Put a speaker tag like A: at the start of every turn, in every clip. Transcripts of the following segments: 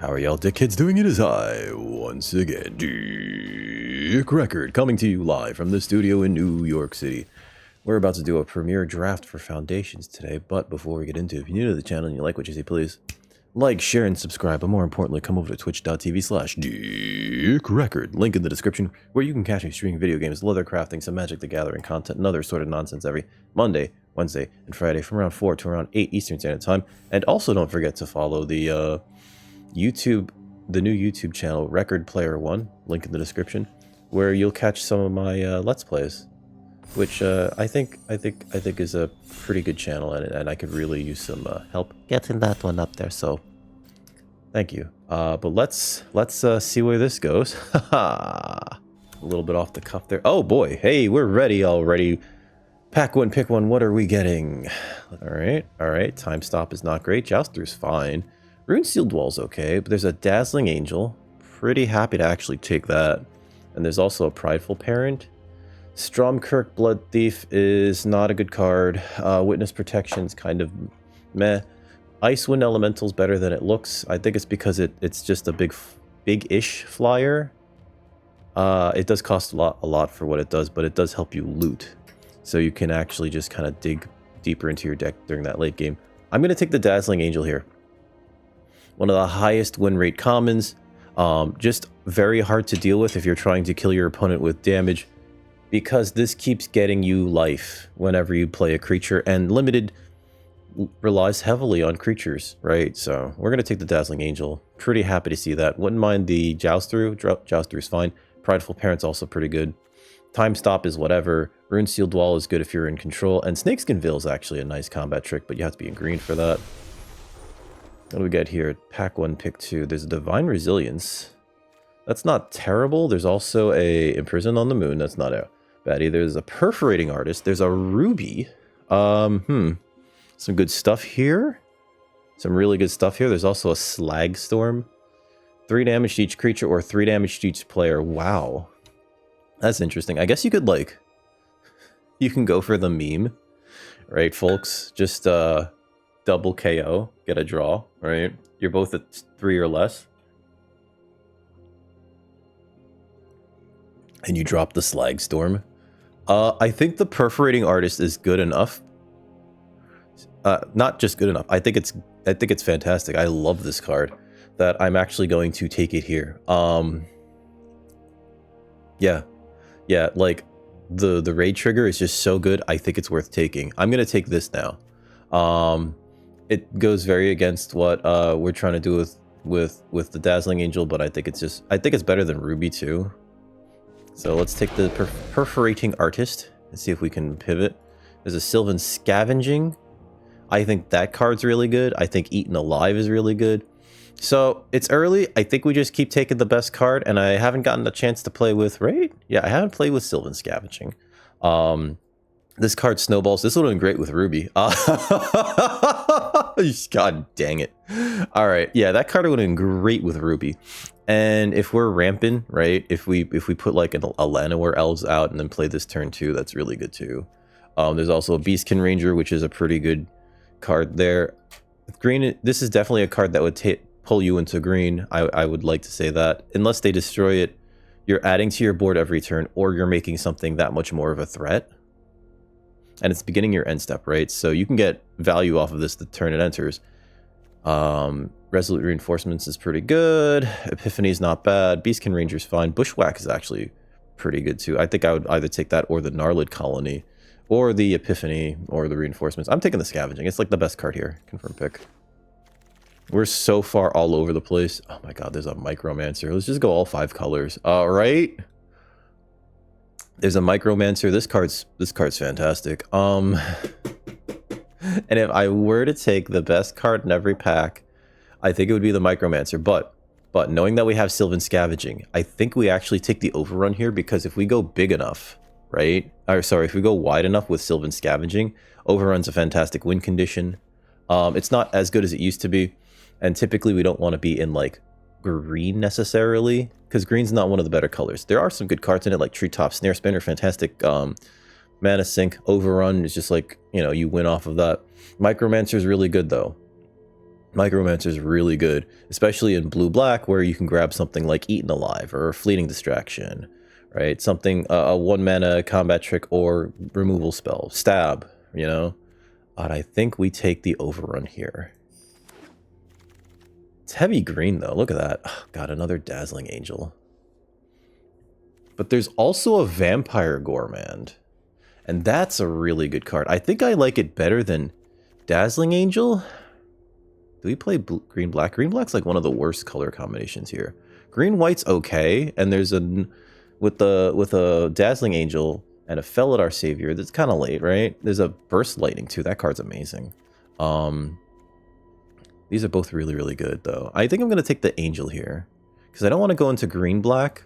A: How are y'all dickheads doing? It is I, once again, Dick Record, coming to you live from the studio in New York City. We're about to do a premiere draft for Foundations today, but before we get into it, if you're new to the channel and you like what you see, please like, share, and subscribe, but more importantly, come over to twitch.tv/DickRecord, link in the description, where you can catch me streaming video games, leather crafting, some Magic the Gathering content, and other sort of nonsense every Monday, Wednesday, and Friday from around 4 to around 8 Eastern Standard Time. And also don't forget to follow the new YouTube channel, Record Player 1, link in the description, where you'll catch some of my Let's Plays, which I think is a pretty good channel, and I could really use some help getting that one up there. So, thank you. But let's see where this goes. A little bit off the cuff there. Oh boy, hey, we're ready already. Pack one, pick one. What are we getting? All right. Time Stop is not great. Jouster's fine. Runesealed Wall's okay, but there's a Dazzling Angel. Pretty happy to actually take that. And there's also a Prideful Parent. Stromkirk Blood Thief is not a good card. Witness Protection's kind of meh. Icewind Elemental's better than it looks. I think it's because it's just a big-ish flyer. It does cost a lot for what it does, but it does help you loot. So you can actually just kind of dig deeper into your deck during that late game. I'm going to take the Dazzling Angel here. One of the highest win rate commons. Just very hard to deal with if you're trying to kill your opponent with damage, because this keeps getting you life whenever you play a creature, and limited relies heavily on creatures, right? So we're going to take the Dazzling Angel. Pretty happy to see that. Wouldn't mind the Jouster. Jouster is fine. Prideful Parent's also pretty good. Time Stop is whatever. Runesealed Wall is good if you're in control. And Snakeskin Veil is actually a nice combat trick, but you have to be in green for that. What do we got here? Pack 1, pick 2. There's a Divine Resilience. That's not terrible. There's also a Imprisoned on the Moon. That's not bad either. There's a Perforating Artist. There's a Ruby. Some good stuff here. Some really good stuff here. There's also a Slag Storm. 3 damage to each creature or 3 damage to each player. Wow. That's interesting. I guess you could, like, you can go for the meme, right, folks? Just double KO, get a draw, right? You're both at 3 or less, and you drop the Slag Storm. I think the Perforating Artist is good enough. Not just good enough. I think it's fantastic. I love this card. That I'm actually going to take it here. Yeah, like the raid trigger is just so good. I think it's worth taking. I'm gonna take this now. It goes very against what we're trying to do with the Dazzling Angel, but I think it's better than Ruby too. So let's take the Perforating Artist and see if we can pivot. There's a Sylvan Scavenging. I think that card's really good. I think Eaten Alive is really good. So it's early. I think we just keep taking the best card, and I haven't gotten a chance to play with Raid. Yeah, I haven't played with Sylvan Scavenging. This card snowballs. This would have been great with Ruby. God dang it. All right, yeah, that card would have been great with Ruby. And if we're ramping, right? If we put like a Llanowar Elves out and then play this turn too, that's really good too. There's also a Beastkin Ranger, which is a pretty good card there. With green, this is definitely a card that would pull you into green. I would like to say that. Unless they destroy it, you're adding to your board every turn, or you're making something that much more of a threat. And it's beginning your end step, right? So you can get value off of this the turn it enters. Resolute Reinforcements is pretty good. Epiphany's not bad. Beastkin Ranger's fine. Bushwhack is actually pretty good too. I think I would either take that or the Gnarlid Colony, or the Epiphany, or the Reinforcements. I'm taking the Scavenging. It's like the best card here. Confirm pick. We're so far all over the place. Oh my god, there's a Micromancer. Let's just go all 5 colors. All right. There's a Micromancer. This card's fantastic. And if I were to take the best card in every pack, I think it would be the Micromancer. But knowing that we have Sylvan Scavenging, I think we actually take the overrun here, because if we go big enough, right? Or sorry, if we go wide enough with Sylvan Scavenging, overrun's a fantastic win condition. It's not as good as it used to be. And typically we don't want to be in like green necessarily, because green's not one of the better colors. There are some good cards in it, like Treetop Snare Spinner, fantastic. Mana Sink, Overrun is just like, you know, you win off of that. Micromancer is really good though. Micromancer is really good, especially in blue-black, where you can grab something like Eaten Alive or Fleeting Distraction, right? Something, a 1-mana combat trick or removal spell. Stab, you know? But I think we take the overrun here. It's heavy green, though. Look at that. Oh, God, another Dazzling Angel. But there's also a Vampire Gourmand. And that's a really good card. I think I like it better than Dazzling Angel. Do we play green-black? Green-black's like one of the worst color combinations here. Green-white's okay, and there's a... With a Dazzling Angel and a Felidar Savior, that's kind of late, right? There's a Burst Lightning, too. That card's amazing. These are both really, really good, though. I think I'm going to take the Angel here. Because I don't want to go into green-black.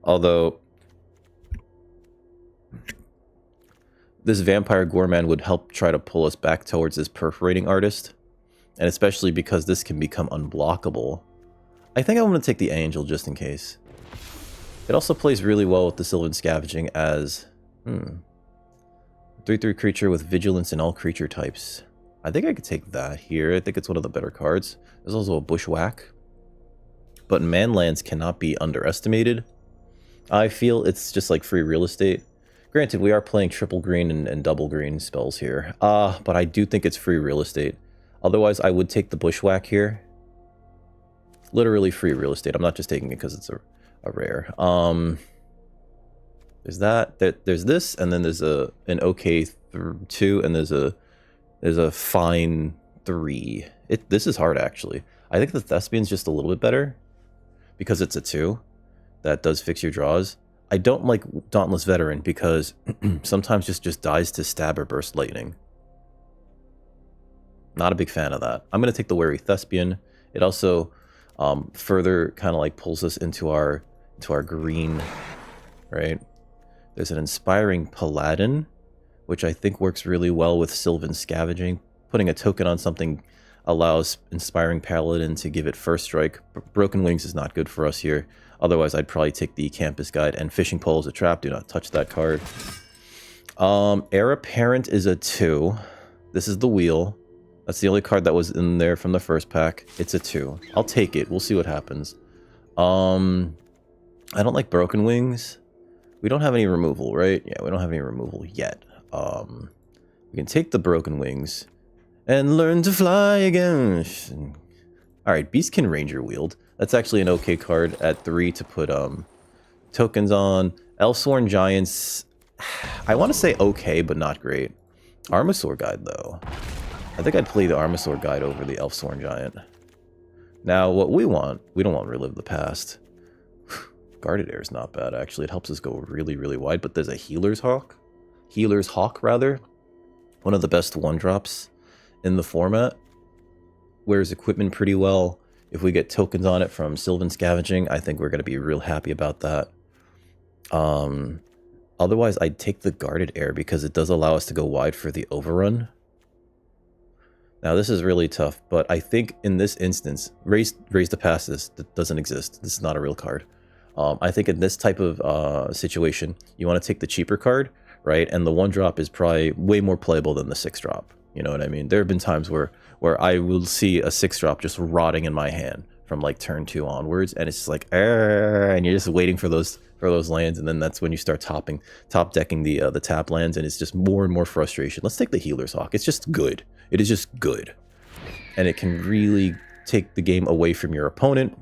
A: Although... this Vampire Gourmand would help try to pull us back towards this Perforating Artist. And especially because this can become unblockable. I think I'm going to take the Angel just in case. It also plays really well with the Sylvan Scavenging as... 3/3 creature with Vigilance in all creature types. I think I could take that here. I think it's one of the better cards. There's also a Bushwhack. But manlands cannot be underestimated. I feel it's just like free real estate. Granted, we are playing triple green and double green spells here. But I do think it's free real estate. Otherwise, I would take the Bushwhack here. Literally free real estate. I'm not just taking it because it's a rare. There's that. There's this, and then there's an okay 2, and there's a fine 3. This is hard, actually. I think the Thespian's just a little bit better because it's a 2 that does fix your draws. I don't like Dauntless Veteran because sometimes just dies to Stab or Burst Lightning. Not a big fan of that. I'm going to take the Wary Thespian. It also further kind of like pulls us into our green, right? There's an Inspiring Paladin, which I think works really well with Sylvan Scavenging. Putting a token on something allows Inspiring Paladin to give it first strike. Broken Wings is not good for us here. Otherwise, I'd probably take the Campus Guide. And Fishing Pole is a trap. Do not touch that card. Heir Apparent is a 2. This is the wheel. That's the only card that was in there from the first pack. It's a 2. I'll take it. We'll see what happens. I don't like Broken Wings. We don't have any removal, right? Yeah, we don't have any removal yet. We can take the Broken Wings and learn to fly again. Alright, Beastkin Ranger Wield. That's actually an okay card at 3 to put tokens on. Elfsworn Giants, I want to say okay, but not great. Armasaur Guide, though. I think I'd play the Armasaur Guide over the Elfsworn Giant. Now, what we don't want to relive the past. Guarded Air is not bad, actually. It helps us go really, really wide, but there's a Healer's Hawk. Healer's Hawk, rather. One of the best 1-drops in the format. Wears equipment pretty well. If we get tokens on it from Sylvan Scavenging, I think we're going to be real happy about that. Otherwise, I'd take the Guarded Air because it does allow us to go wide for the overrun. Now, this is really tough, but I think in this instance, Raise to Pass this doesn't exist. This is not a real card. I think in this type of situation, you want to take the cheaper card, right? And the 1-drop is probably way more playable than the 6-drop. You know what I mean? There have been times where I will see a 6-drop just rotting in my hand from like turn 2 onwards, and it's just like, and you're just waiting for those lands, and then that's when you start top decking the tap lands, and it's just more and more frustration. Let's take the Healer's Hawk. It's just good. It is just good, and it can really take the game away from your opponent.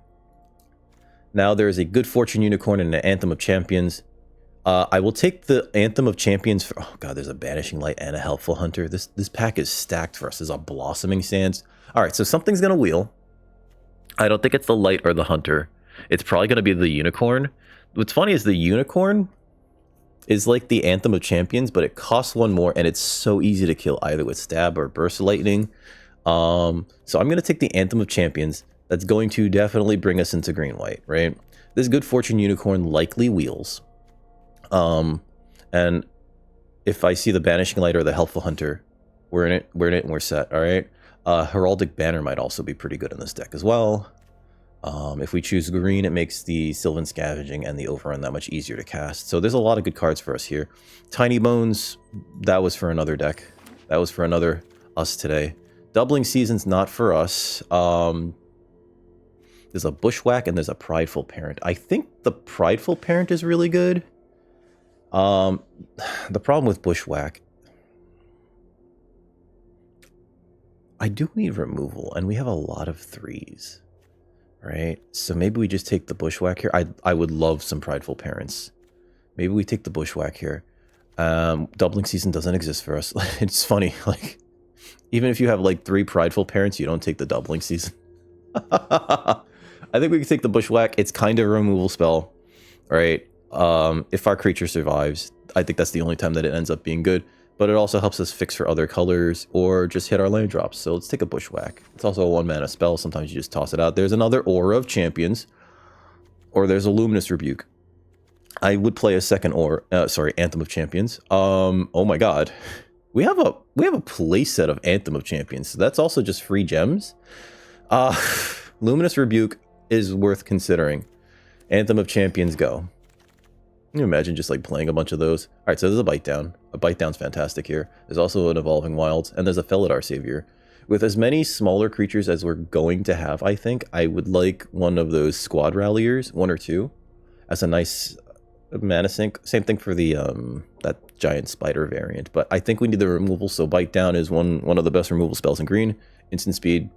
A: Now there is a Good Fortune Unicorn and an Anthem of Champions. I will take the Anthem of Champions for... Oh god, there's a Banishing Light and a Helpful Hunter. This pack is stacked for us. There's a Blossoming Sands. Alright, so something's going to wheel. I don't think it's the Light or the Hunter. It's probably going to be the Unicorn. What's funny is the Unicorn is like the Anthem of Champions, but it costs 1 more, and it's so easy to kill either with Stab or Burst Lightning. So I'm going to take the Anthem of Champions. That's going to definitely bring us into green-white, right? This Good Fortune Unicorn likely wheels. And if I see the Banishing Light or the Helpful Hunter, we're in it, and we're set, alright? Heraldic Banner might also be pretty good in this deck as well. If we choose green, it makes the Sylvan Scavenging and the Overrun that much easier to cast. So there's a lot of good cards for us here. Tiny Bones, that was for another deck. That was for another us today. Doubling Season's not for us. There's a Bushwhack and there's a Prideful Parent. I think the Prideful Parent is really good. The problem with Bushwhack, I do need removal, and we have a lot of 3s, right? So maybe we just take the Bushwhack here. I would love some Prideful Parents. Maybe we take the Bushwhack here. Doubling Season doesn't exist for us. It's funny, like, even if you have like 3 Prideful Parents, you don't take the Doubling Season. I think we can take the Bushwhack. It's kind of a removal spell, right? If our creature survives, I think that's the only time that it ends up being good. But it also helps us fix for other colors or just hit our land drops. So let's take a Bushwhack. It's also a 1-mana spell. Sometimes you just toss it out. There's another Aura of Champions, or there's a Luminous Rebuke. I would play a second Anthem of Champions. Oh my god. We have a playset of Anthem of Champions. So that's also just free gems. Luminous Rebuke is worth considering. Anthem of Champions, go. Can you imagine just like playing a bunch of those? All right, so there's a Bite Down. A Bite Down's fantastic here. There's also an Evolving Wilds, and there's a Felidar Savior. With as many smaller creatures as we're going to have, I think, I would like one of those Squad Ralliers, 1 or 2, as a nice mana sink. Same thing for the that Giant Spider variant, but I think we need the removal, so Bite Down is one of the best removal spells in green. Instant speed,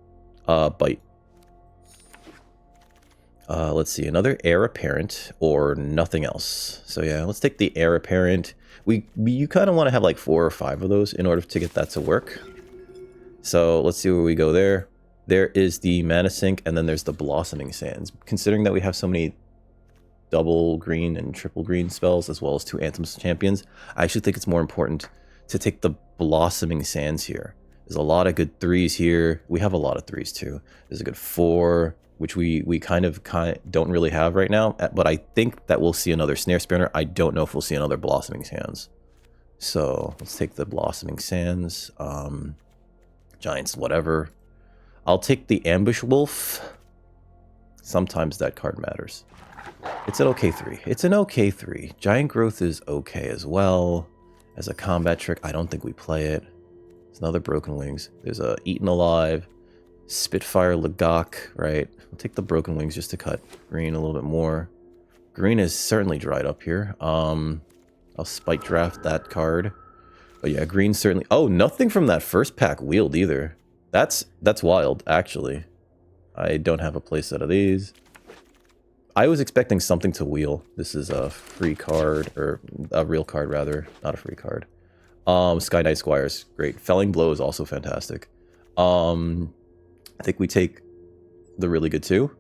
A: Bite. Let's see, another Heir Apparent or nothing else. So yeah, let's take the Heir Apparent. You kind of want to have like 4 or 5 of those in order to get that to work. So let's see where we go there. There is the Mana Sink, and then there's the Blossoming Sands. Considering that we have so many double green and triple green spells, as well as 2 Anthems Champions, I actually think it's more important to take the Blossoming Sands here. There's a lot of good 3s here. We have a lot of 3s too. There's a good 4, which we kind of don't really have right now, but I think that we'll see another Snare Spinner. I don't know if we'll see another Blossoming Sands. So let's take the Blossoming Sands. Giants, whatever. I'll take the Ambush Wolf. Sometimes that card matters. It's an okay 3. It's an okay 3. Giant Growth is okay as well. As a combat trick, I don't think we play it. There's another Broken Wings. There's a Eaten Alive. Spitfire Lagok, right? I'll take the Broken Wings just to cut green a little bit more. Green is certainly dried up here. I'll Spike Draft that card. But yeah, green certainly... Oh, nothing from that first pack wheeled either. That's wild, actually. I don't have a playset of these. I was expecting something to wheel. This is a free card, or a real card rather, not a free card. Sky Knight Squires, great. Felling Blow is also fantastic. I think we take the really good 2.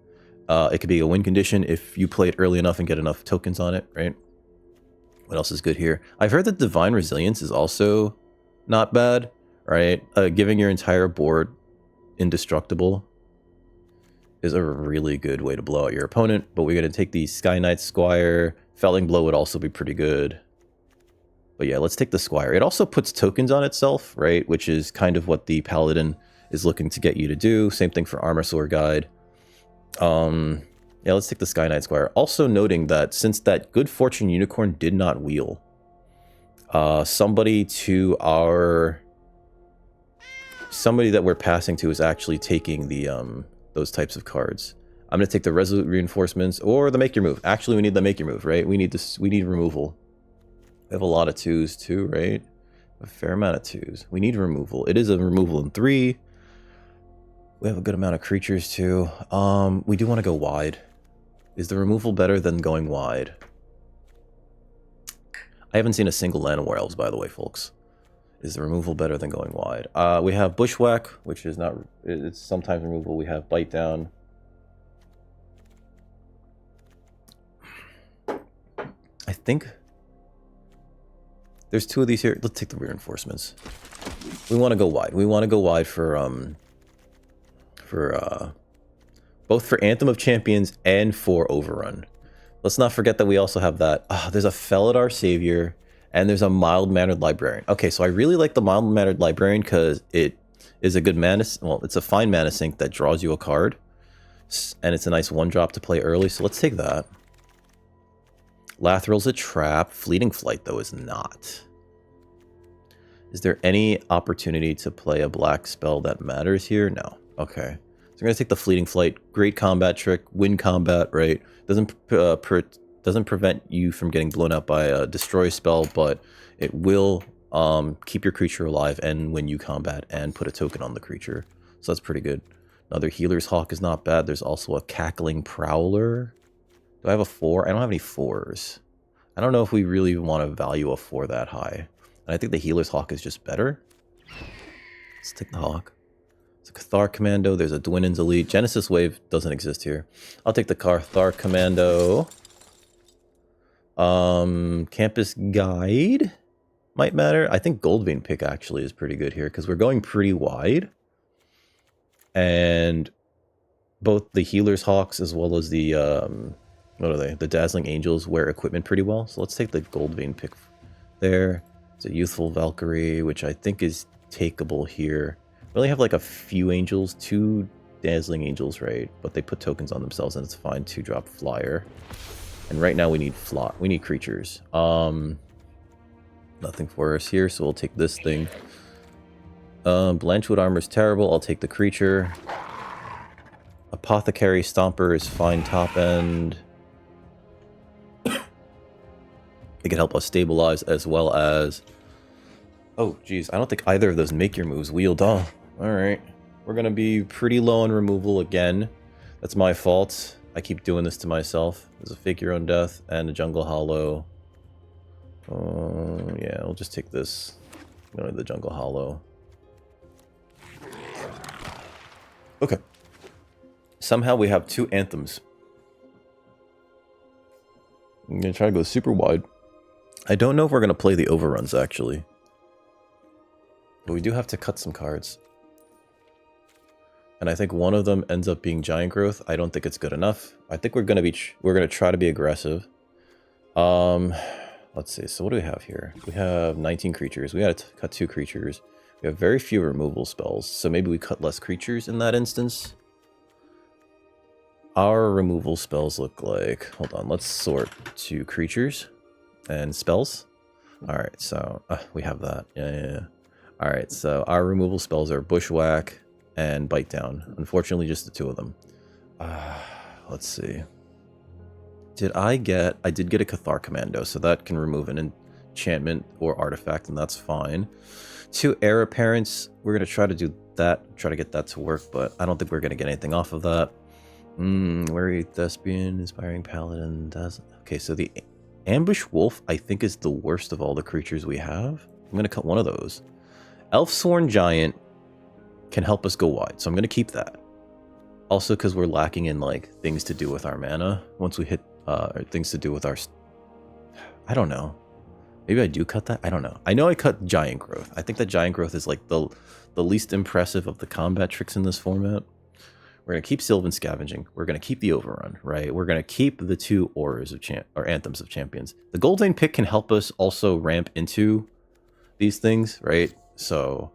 A: It could be a win condition if you play it early enough and get enough tokens on it, right? What else is good here? I've heard that Divine Resilience is also not bad, right? Giving your entire board indestructible is a really good way to blow out your opponent, but we're going to take the Sky Knight Squire. Felling Blow would also be pretty good. But yeah, let's take the Squire. It also puts tokens on itself, right? Which is kind of what the Paladin is looking to get you to do. Same thing for Armor Sword Guide. Yeah, let's take the Sky Knight Squire. Also noting that since that Good Fortune Unicorn did not wheel, somebody that we're passing to is actually taking the those types of cards. I'm gonna take the Resolute Reinforcements or the Make Your Move. Actually, we need the Make Your Move, right? We need this. We need removal. We have a lot of 2s too, right? A fair amount of 2s. We need removal. It is a removal in 3. We have a good amount of creatures too. We do want to go wide. Is the removal better than going wide? I haven't seen a single Land of Werewolves, by the way, folks. Is the removal better than going wide? We have Bushwhack, which is not... It's sometimes removal. We have Bite Down. I think... There's 2 of these here. Let's take the Reinforcements. We want to go wide. We want to go wide for both for Anthem of Champions and for Overrun. Let's not forget that we also have that. There's a Felidar Savior and there's a Mild-Mannered Librarian. Okay, so I really like the Mild-Mannered Librarian because it is a good mana... Well, it's a fine mana sink that draws you a card. And it's a nice 1-drop to play early, so let's take that. Lathrel's a trap. Fleeting Flight, though, is not. Is there any opportunity to play a black spell that matters here? No. Okay. So I'm going to take the Fleeting Flight. Great combat trick. Win combat, right? Doesn't prevent you from getting blown out by a destroy spell, but it will keep your creature alive and when you combat and put a token on the creature. So that's pretty good. Another Healer's Hawk is not bad. There's also a Cackling Prowler. Do I have a 4? I don't have any 4s. I don't know if we really want to value a 4 that high. And I think the Healer's Hawk is just better. Let's take the Hawk. It's a Cathar Commando. There's a Dwinnen's Elite. Genesis Wave doesn't exist here. I'll take the Cathar Commando. Campus Guide might matter. I think Goldvein pick actually is pretty good here because we're going pretty wide. And both the Healer's Hawks as well as the, what are they? The Dazzling Angels wear equipment pretty well. So let's take the Goldvein pick there. It's a Youthful Valkyrie, which I think is takeable here. We only have like a few angels, 2 Dazzling Angels, right? But they put tokens on themselves and it's fine. 2-drop flyer. And right now we need creatures. Nothing for us here, so we'll take this thing. Blanchwood Armor is terrible. I'll take the creature. Apothecary Stomper is fine top end. It can help us stabilize as well as... Oh, geez. I don't think either of those make your moves wield. Oh, alright. We're going to be pretty low on removal again. That's my fault. I keep doing this to myself. There's a Fake Your Own Death and a Jungle Hollow. Yeah, we'll just take this. Only the Jungle Hollow. Okay. Somehow we have 2 Anthems. I'm going to try to go super wide. I don't know if we're going to play the overruns, actually. But we do have to cut some cards. And I think one of them ends up being Giant Growth. I don't think it's good enough. I think we're going to try to be aggressive. Let's see. So what do we have here? We have 19 creatures. We got to cut 2 creatures. We have very few removal spells. So maybe we cut less creatures in that instance. Our removal spells look like... Hold on. Let's sort to creatures and spells. All right. So we have that. Yeah. All right. So our removal spells are Bushwhack and Bite Down. Unfortunately, just the 2 of them. Let's see. I did get a Cathar Commando, so that can remove an enchantment or artifact, and that's fine. 2 Heir Apparents, we're going to try to do that, try to get that to work, but I don't think we're going to get anything off of that. Wary Thespian, Inspiring Paladin, okay, so the Ambush Wolf, I think, is the worst of all the creatures we have. I'm going to cut one of those. Elfsworn Giant can help us go wide, so I'm going to keep that. Also, because we're lacking in, like, things to do with our mana. Once we hit, or things to do with our... I don't know. Maybe I do cut that? I don't know. I know I cut Giant Growth. I think that Giant Growth is, like, the least impressive of the combat tricks in this format. We're going to keep Sylvan Scavenging. We're going to keep the Overrun, right? We're going to keep the 2 Auras of Anthems of Champions. The Goldvein pick can help us also ramp into these things, right? So,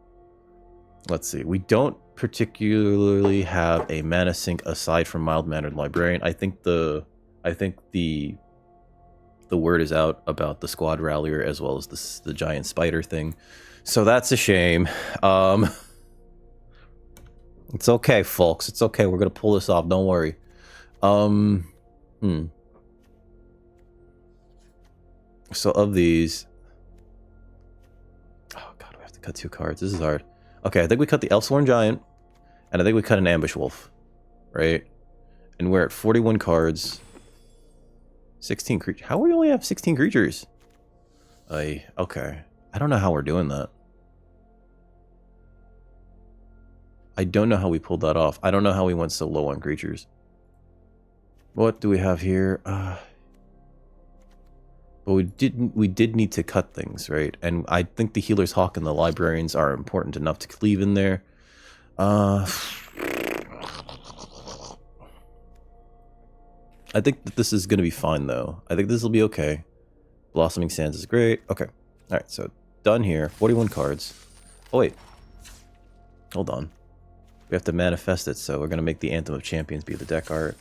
A: let's see. We don't particularly have a mana sink aside from Mild-Mannered Librarian. I think the word is out about the Squad Rallier as well as the Giant Spider thing. So that's a shame. It's okay, folks. It's okay. We're going to pull this off. Don't worry. So of these... Oh, God. We have to cut 2 cards. This is hard. Okay, I think we cut the Elfsworn Giant. And I think we cut an Ambush Wolf. Right? And we're at 41 cards. 16 creatures. How do we only have 16 creatures? Okay. I don't know how we're doing that. I don't know how we pulled that off. I don't know how we went so low on creatures. What do we have here? But we did need to cut things, right? And I think the Healer's Hawk and the Librarians are important enough to leave in there. I think that this is going to be fine, though. I think this will be okay. Blossoming Sands is great. Okay. All right, so done here. 41 cards. Oh, wait. Hold on. We have to manifest it, so we're going to make the Anthem of Champions be the deck art.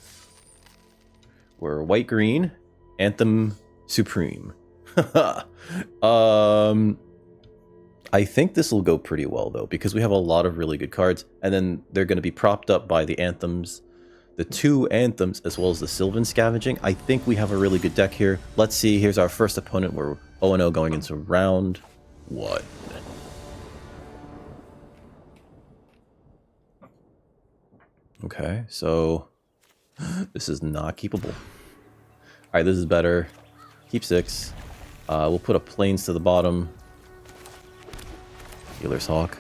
A: We're white-green. Anthem Supreme. I think this will go pretty well, though, because we have a lot of really good cards, and then they're going to be propped up by the Anthems, the 2 Anthems, as well as the Sylvan Scavenging. I think we have a really good deck here. Let's see. Here's our first opponent. We're 0-0 going into round 1. Okay, so this is not keepable. Alright, this is better. Keep 6. We'll put a Plains to the bottom. Healer's Hawk.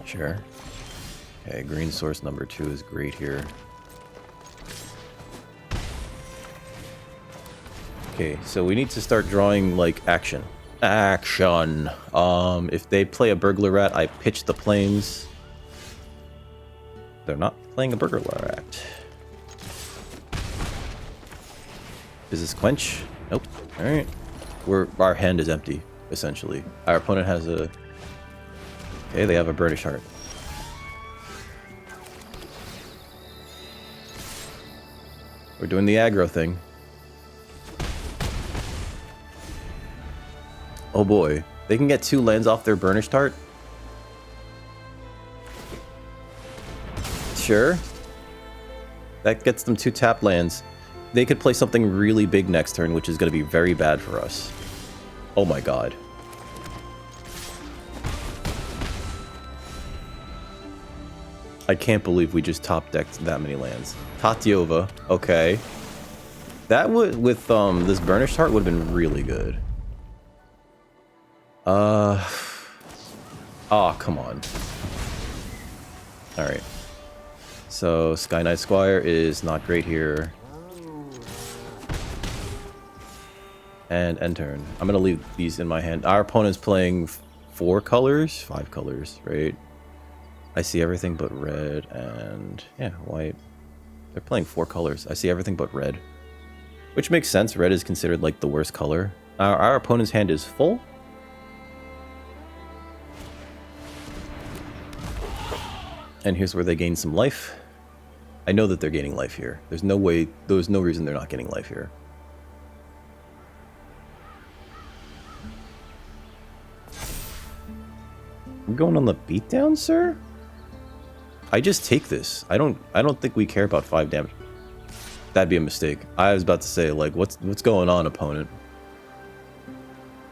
A: Sure. Okay, green source number 2 is great here. Okay, so we need to start drawing, like, action. Action! If they play a Burglar Rat, I pitch the Plains. They're not playing a Burglar Rat. Is this Quench? Nope. Alright. Our hand is empty, essentially. Our opponent has a... Okay, they have a Burnished Heart. We're doing the aggro thing. Oh boy. They can get 2 lands off their Burnished Heart? Sure. That gets them 2 tap lands. They could play something really big next turn, which is going to be very bad for us. Oh my god. I can't believe we just top decked that many lands. Tatiova, okay. That would, with this Burnished Heart, would have been really good. Oh, come on. Alright. So, Sky Knight Squire is not great here. And end turn. I'm gonna leave these in my hand. Our opponent's playing 4 colors? 5 colors, right? I see everything but red and... yeah, white. They're playing 4 colors. I see everything but red. Which makes sense. Red is considered, like, the worst color. Our opponent's hand is full. And here's where they gain some life. I know that they're gaining life here. There's no way... there's no reason they're not getting life here. We're going on the beatdown, sir? I just take this. I don't think we care about 5 damage. That'd be a mistake. I was about to say, like, what's going on, opponent?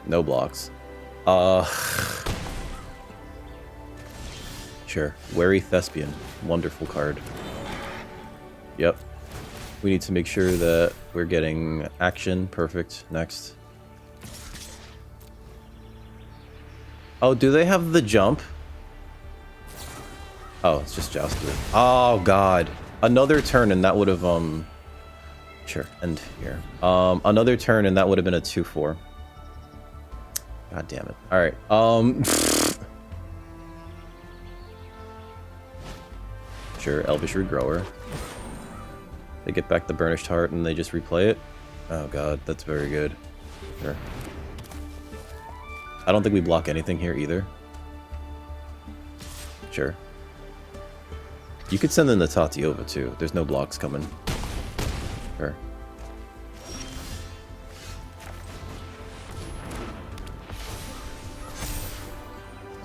A: No blocks. Sure. Wary Thespian. Wonderful card. Yep. We need to make sure that we're getting action. Perfect. Next. Oh, do they have the jump? Oh, it's just jousted. Oh, God. Another turn and that would have, Sure, end here. Another turn and that would have been a 2-4. God damn it. Alright, Sure, Elvish Regrower. They get back the Burnished Heart and they just replay it. Oh, God, that's very good. Sure. I don't think we block anything here either. Sure. You could send in the Tatiova too. There's no blocks coming. Sure.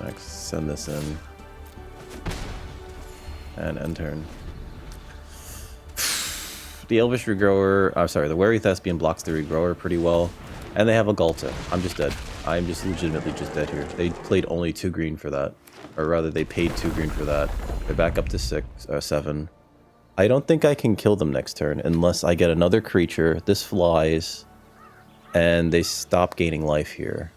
A: Next, send this in. And end turn. The Elvish Regrower... I'm sorry, the Wary Thespian blocks the Regrower pretty well. And they have a Galta. I'm just dead. I'm just legitimately just dead here. They played only 2 green for that. Or rather, they paid 2 green for that. They're back up to 7. I don't think I can kill them next turn unless I get another creature. This flies. And they stop gaining life here.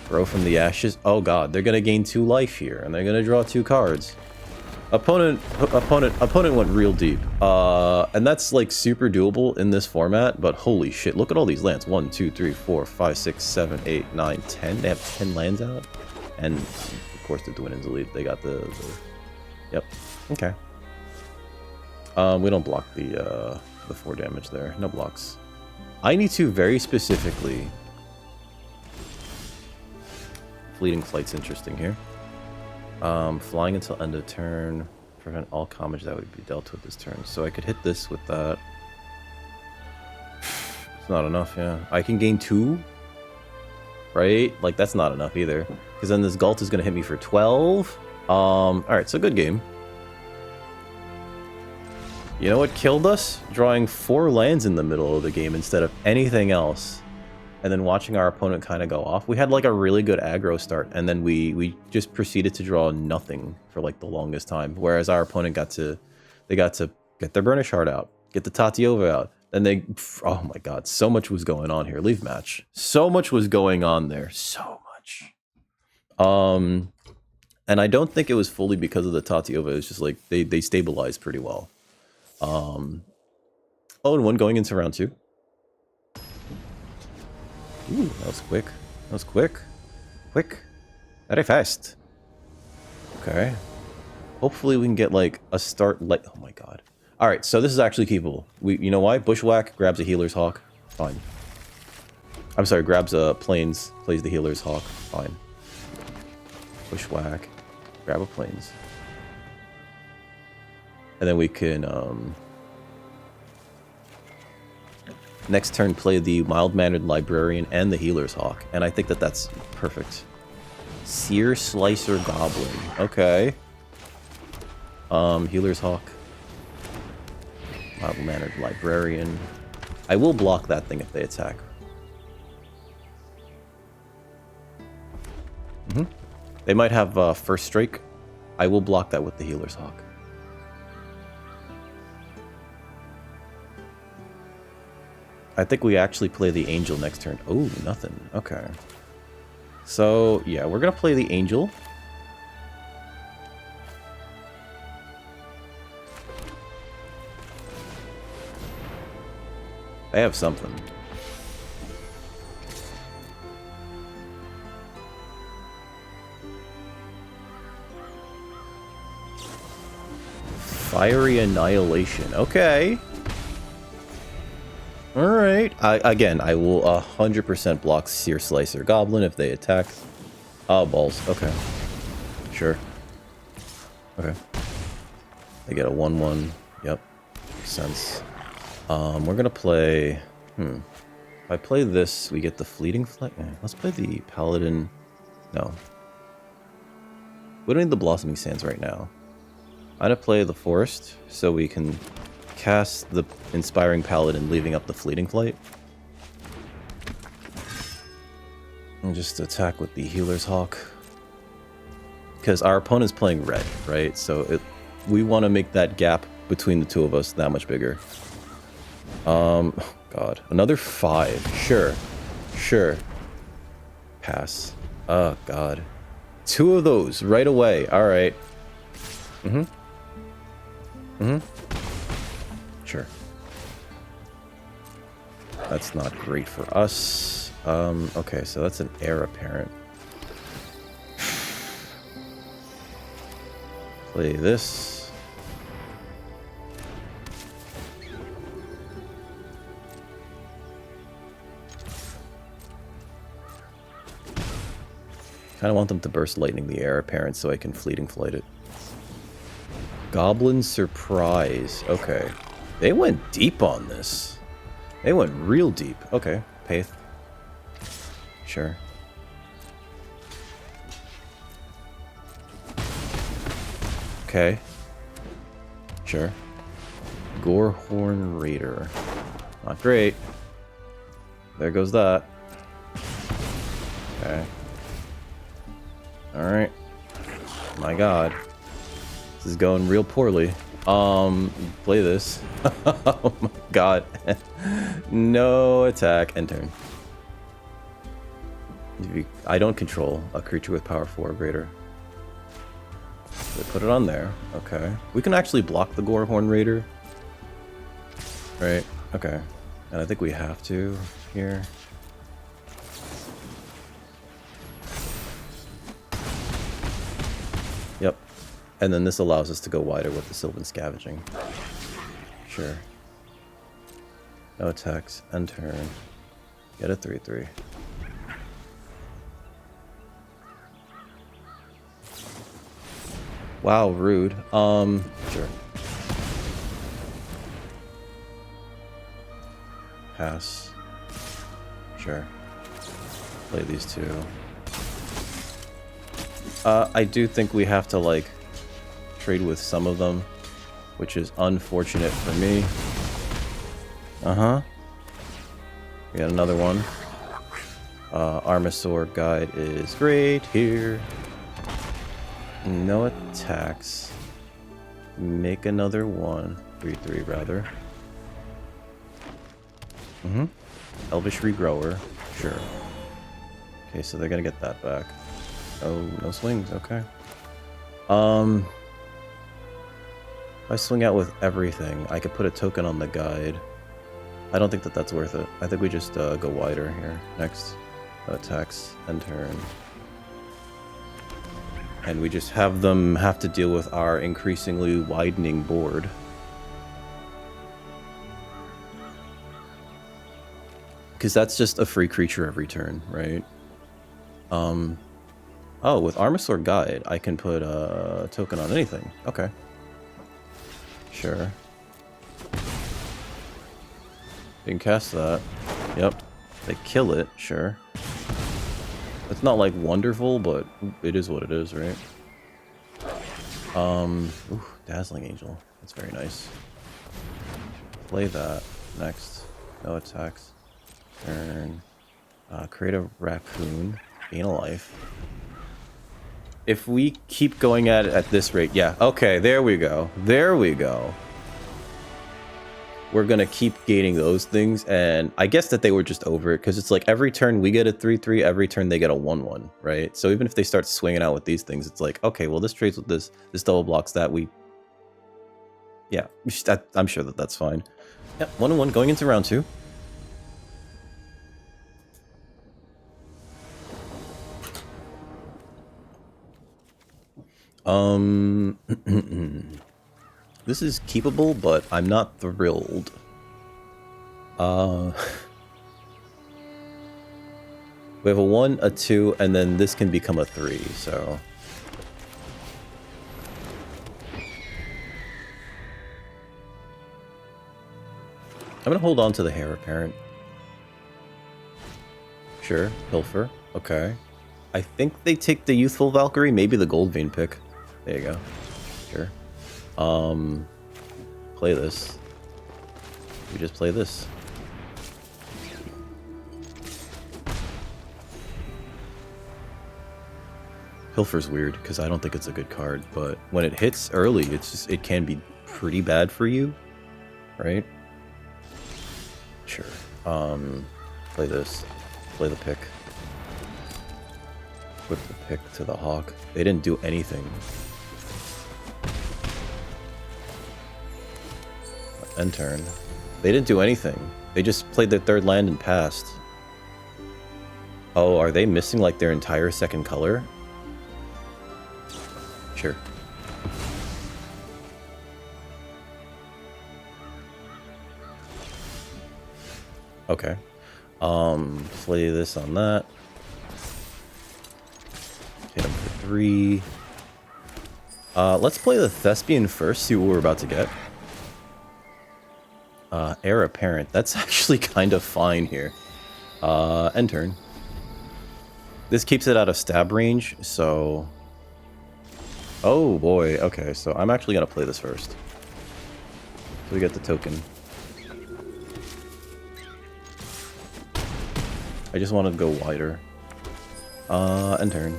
A: Grow from the ashes. Oh god, they're going to gain 2 life here. And they're going to draw 2 cards. Opponent went real deep. And that's like super doable in this format, but holy shit, look at all these lands. 1, 2, 3, 4, 5, 6, 7, 8, 9, 10. They have 10 lands out. And of course the Dwinnen's elite. They got the... Yep. Okay. We don't block the 4 damage there. No blocks. I need to very specifically... Fleeting Flight's interesting here. Flying until end of turn. Prevent all damage that would be dealt with this turn. So I could hit this with that. not enough, yeah. I can gain 2, right? Like, that's not enough either. Because then this Galt is going to hit me for 12. Alright, so good game. You know what killed us? Drawing 4 lands in the middle of the game instead of anything else. And then watching our opponent kind of go off. We had like a really good aggro start, and then we just proceeded to draw nothing for like the longest time. Whereas our opponent got to get their Burnish Heart out, get the Tatiova out. Then they, oh my god, so much was going on here. Leave match. So much was going on there. So much. And I don't think it was fully because of the Tatiova. It's just like they stabilized pretty well. Oh, and 1 going into round 2. Ooh, that was quick. That was quick. Quick. Very fast. Okay. Hopefully we can get like a start like, oh my god. Alright, so this is actually keepable. You know why? Bushwhack grabs a Healer's Hawk. Fine. I'm sorry, grabs a Plains, plays the Healer's Hawk. Fine. Bushwhack. Grab a Plains. And then we can, next turn play the Mild-Mannered Librarian and the Healer's Hawk. And I think that that's perfect. Sear Slicer Goblin. Okay. Healer's Hawk. Mild-Mannered Librarian. I will block that thing if they attack. They might have First Strike. I will block that with the Healer's Hawk. I think we actually play the Angel next turn. Oh, nothing. Okay. So, yeah, we're going to play the Angel. I have something. Fiery Annihilation. Okay. Alright. Again, I will 100% block Sear Slicer Goblin if they attack. Oh, balls. Okay. Sure. Okay. They get a 1-1. Yep. Makes sense. We're gonna play... If I play this, we get the Fleeting Flight. Let's play the Paladin... No. We don't need the Blossoming Sands right now. I'm gonna play the Forest, so we can cast the Inspiring Paladin, leaving up the Fleeting Flight. And just attack with the Healer's Hawk. Because our opponent's playing red, right? So we want to make that gap between the two of us that much bigger. Oh god. Another 5. Sure. Sure. Pass. Oh god. 2 of those right away. Alright. Sure. That's not great for us. Okay, so that's an Heir Apparent. Play this. Kind of want them to burst lightning the Heir Apparent so I can Fleeting Flight it. Goblin Surprise. Okay. They went deep on this. They went real deep. Okay. Paith. Sure. Okay. Sure. Gorehorn Raider. Not great. There goes that. Okay. Alright. My god. This is going real poorly. Play this. Oh my god. No attack. End turn. I don't control a creature with power 4 or greater. So put it on there. Okay. We can actually block the Gorehorn Raider. Right. Okay. And I think we have to here. Yep. And then this allows us to go wider with the Sylvan Scavenging. Sure. No attacks. End turn. Get a 3/3. Wow, rude. Sure. Pass. sure. Play these two. I do think we have to, like, trade with some of them, which is unfortunate for me. Uh-huh. We got another one. Armosaur guide is great here. No attacks. Make another one. 3/3 rather. Mm-hmm. Elvish Regrower. Sure. Okay, so they're gonna get that back. Oh, no swings. Okay. If I swing out with everything, I could put a token on the guide. I don't think that that's worth it. I think we just go wider here. Next. Attacks. End turn. And we just have them have to deal with our increasingly widening board. Because that's just a free creature every turn, right? Oh, with Armosaur Guide, I can put a token on anything. Okay. Sure. You can cast that. Yep. They kill it, sure. It's not like wonderful, but it is what it is, right? Ooh, Dazzling Angel. That's very nice. Play that. Next. No attacks. Turn. Create a raccoon. Gain a life. If we keep going at it at this rate, yeah. Okay, there we go. There we go. We're gonna keep gaining those things, and I guess that they were just over it, because it's like every turn we get a 3/3, every turn they get a 1/1, right? So even if they start swinging out with these things, it's like, okay, well this trades with this double blocks that, yeah, I'm sure that that's fine. Yeah, 1/1 going into round 2. This is keepable, but I'm not thrilled. We have a 1, a 2, and then this can become a 3, so... I'm gonna hold on to the Heir Apparent. Sure, Pilfer, okay. I think they take the Youthful Valkyrie, maybe the Gold Vein pick. There you go. Sure. Play this. We just play this. Pilfer's weird, because I don't think it's a good card, but when it hits early, it can be pretty bad for you, right? Sure. Play this. Play the pick. Whip the pick to the Hawk. They didn't do anything. End turn. They didn't do anything. They just played their third land and passed. Oh, are they missing like their entire second color? Sure. Okay. Play this on that. Hit him for 3. Let's play the Thespian first, see what we're about to get. Heir Apparent. That's actually kind of fine here. End turn. This keeps it out of stab range, so... Oh boy, okay, so I'm actually gonna play this first. So we get the token. I just wanted to go wider. End turn.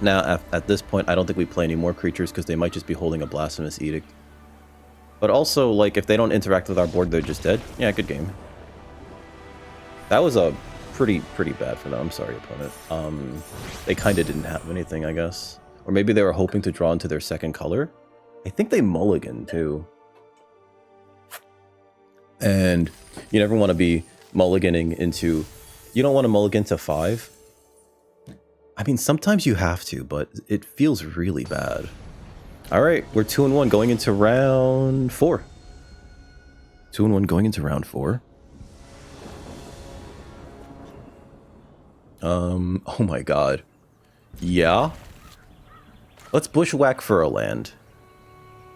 A: Now, at this point, I don't think we play any more creatures, because they might just be holding a Blasphemous Edict. But also, like, if they don't interact with our board, they're just dead. Yeah, good game. That was a pretty bad for them. I'm sorry, opponent. They kind of didn't have anything, I guess. Or maybe they were hoping to draw into their second color. I think they mulligan, too. And you never want to be mulliganing into... You don't want to mulligan to 5. I mean, sometimes you have to, but it feels really bad. Alright, we're 2-1 going into round 4. 2-1 going into round 4. Oh my god. Yeah? Let's bushwhack for a land.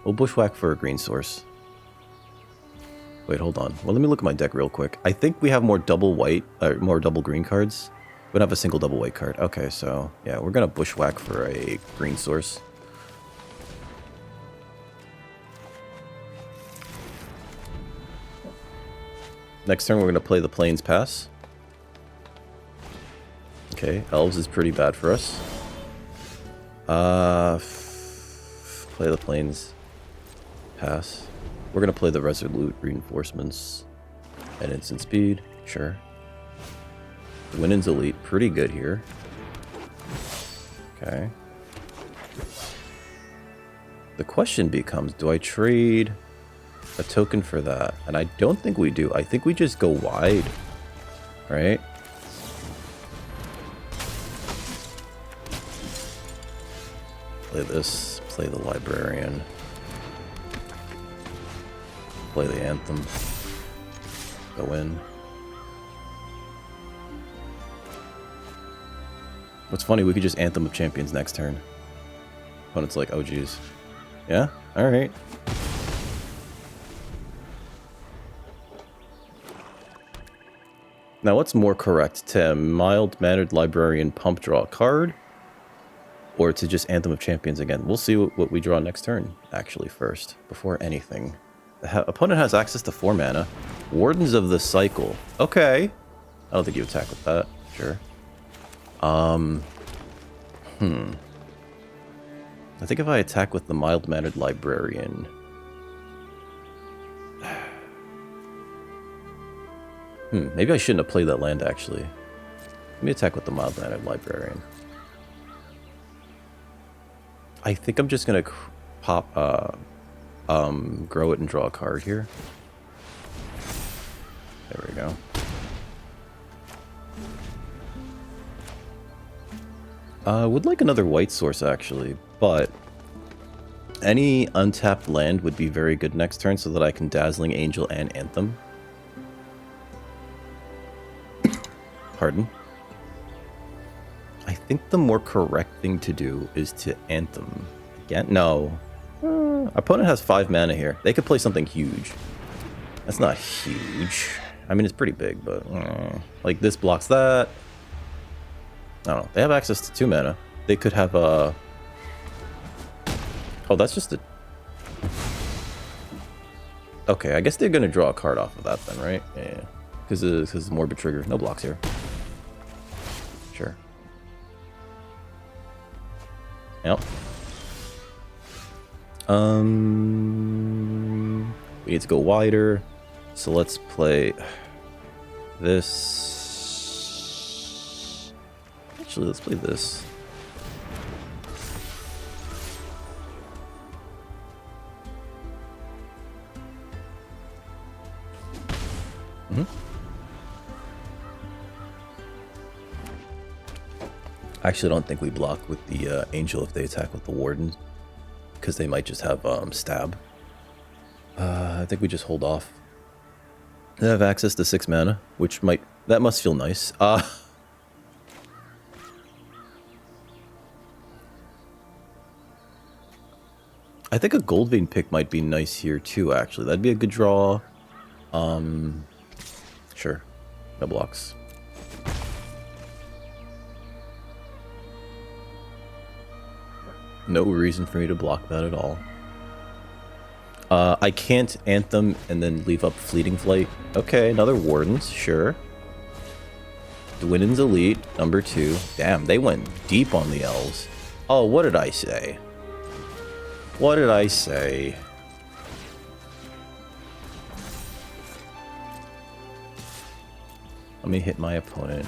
A: We'll bushwhack for a green source. Wait, hold on. Well, let me look at my deck real quick. I think we have more double white, or more double green cards. We don't have a single double white card. Okay, so yeah, we're gonna bushwhack for a green source. Next turn, we're gonna play the Plains Pass. Okay, Elves is pretty bad for us. Play the Plains Pass. We're gonna play the Resolute Reinforcements at instant speed. Sure. Winnen's Elite, pretty good here. Okay. The question becomes, do I trade a token for that? And I don't think we do. I think we just go wide, right? Play this, play the Librarian. Play the Anthem. Go in. What's funny, we could just Anthem of Champions next turn. Opponent's like, oh geez. Yeah? Alright. Now what's more correct? To mild-mannered Librarian pump draw a card? Or to just Anthem of Champions again? We'll see what we draw next turn, actually, first. Before anything. The opponent has access to 4 mana. Wardens of the Cycle. Okay. I don't think you attack with that. Sure. I think if I attack with the mild-mannered Librarian... maybe I shouldn't have played that land, actually. Let me attack with the mild-mannered Librarian. I think I'm just gonna pop, grow it and draw a card here. There we go. Would like another white source, actually, but any untapped land would be very good next turn so that I can Dazzling Angel and Anthem. Pardon. I think the more correct thing to do is to Anthem. Again? No. Our opponent has 5 mana here. They could play something huge. That's not huge. I mean, it's pretty big, but... like, this blocks that. I don't know. They have access to 2 mana. They could have a... oh, that's just a... okay, I guess they're going to draw a card off of that then, right? Yeah. Because it's Morbid Trigger. No blocks here. Sure. Yep. We need to go wider. So let's play this. Actually, let's play this. I actually don't think we block with the Angel if they attack with the Warden, because they might just have stab. I think we just hold off. They have access to 6 mana, which that must feel nice. I think a Goldvein pick might be nice here too, actually. That'd be a good draw. Sure. No blocks. No reason for me to block that at all. I can't Anthem and then leave up Fleeting Flight. Okay, another Wardens, sure. Dwinnen's Elite, number 2. Damn, they went deep on the elves. Oh, what did I say? What did I say? Let me hit my opponent.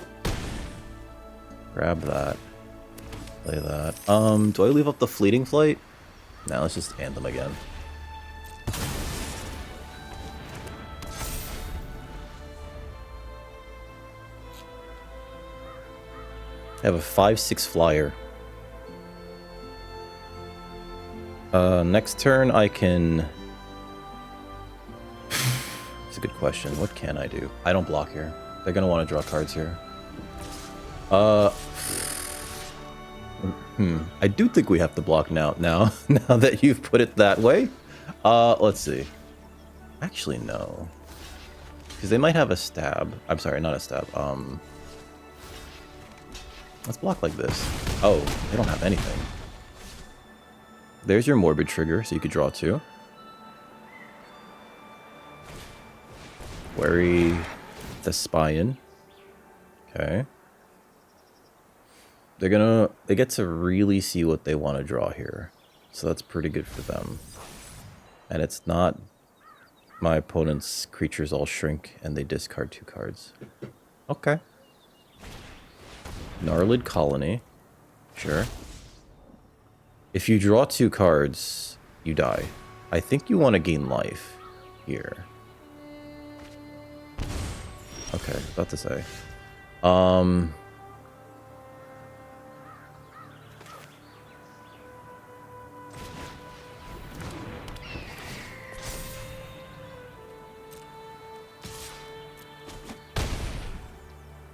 A: Grab that. Play that. Do I leave up the Fleeting Flight? No, let's just Anthem again. I have a 5/6 flyer. Next turn I can... It's a good question. What can I do? I don't block here. They're gonna want to draw cards here. I do think we have to block now that you've put it that way. Let's see. Actually, no. Because they might have a stab. I'm sorry, not a stab. Let's block like this. Oh, they don't have anything. There's your Morbid trigger, so you could draw 2. Worry the Spine. Okay. They get to really see what they want to draw here. So that's pretty good for them. And it's not my opponent's creatures all shrink and they discard 2 cards. Okay. Gnarlid Colony. Sure. If you draw 2 cards, you die. I think you want to gain life here. Okay, about to say.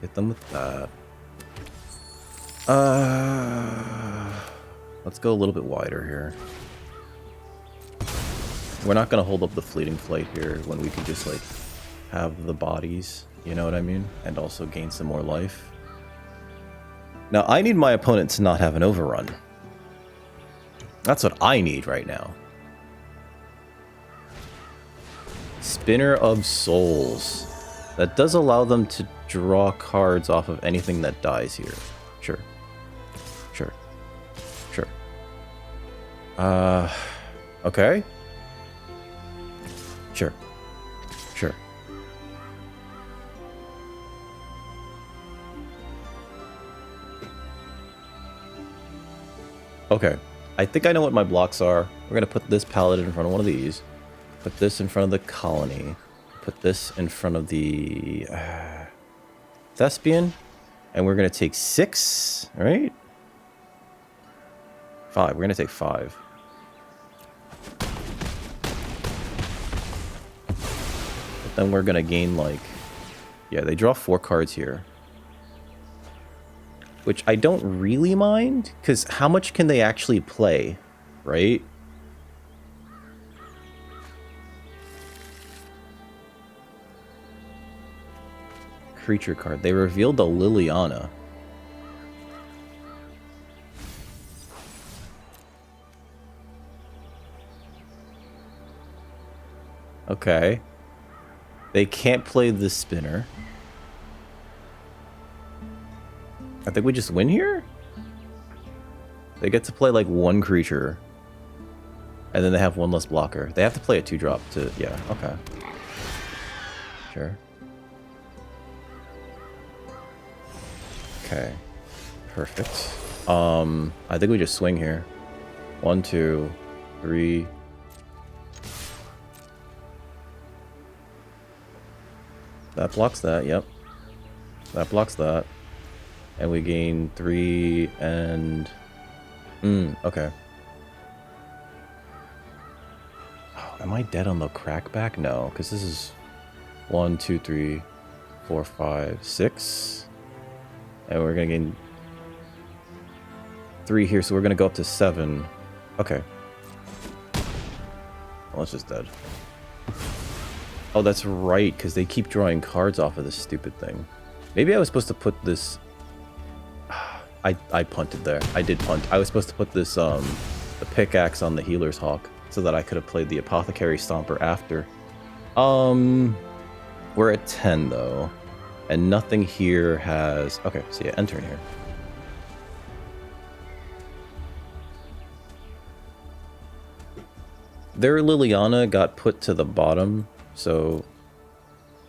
A: Hit them with that. Let's go a little bit wider here. We're not gonna hold up the Fleeting Flight here when we can just like have the bodies, you know what I mean? And also gain some more life. Now I need my opponent to not have an overrun. That's what I need right now. Spinner of Souls. That does allow them to draw cards off of anything that dies here. Sure. Sure. Sure. Okay. Sure. Sure. Okay. I think I know what my blocks are. We're going to put this Paladin in front of one of these. Put this in front of the Colony. Put this in front of the Thespian. And we're going to take 6, right? 5. We're going to take 5. But then we're going to gain, like... Yeah, they draw 4 cards here. Which I don't really mind, because how much can they actually play, right? Creature card. They revealed a Liliana. Okay. They can't play the Spinner. I think we just win here? They get to play like 1 creature. And then they have 1 less blocker. They have to play a 2-drop to... Yeah, okay. Sure. Okay. Perfect. I think we just swing here. 1, 2, 3... That blocks that, yep. That blocks that. And we gain 3 and... okay. Oh, am I dead on the crackback? No, because this is 1, 2, 3, 4, 5, 6. And we're going to gain 3 here, so we're going to go up to 7. Okay. Well, it's just dead. Oh, that's right, because they keep drawing cards off of this stupid thing. Maybe I was supposed to put this... I punted there. I did punt. I was supposed to put this, the pickaxe on the Healer's Hawk, so that I could have played the Apothecary Stomper after. We're at 10, though. And nothing here has... Okay, so yeah, enter in here. Their Liliana got put to the bottom, so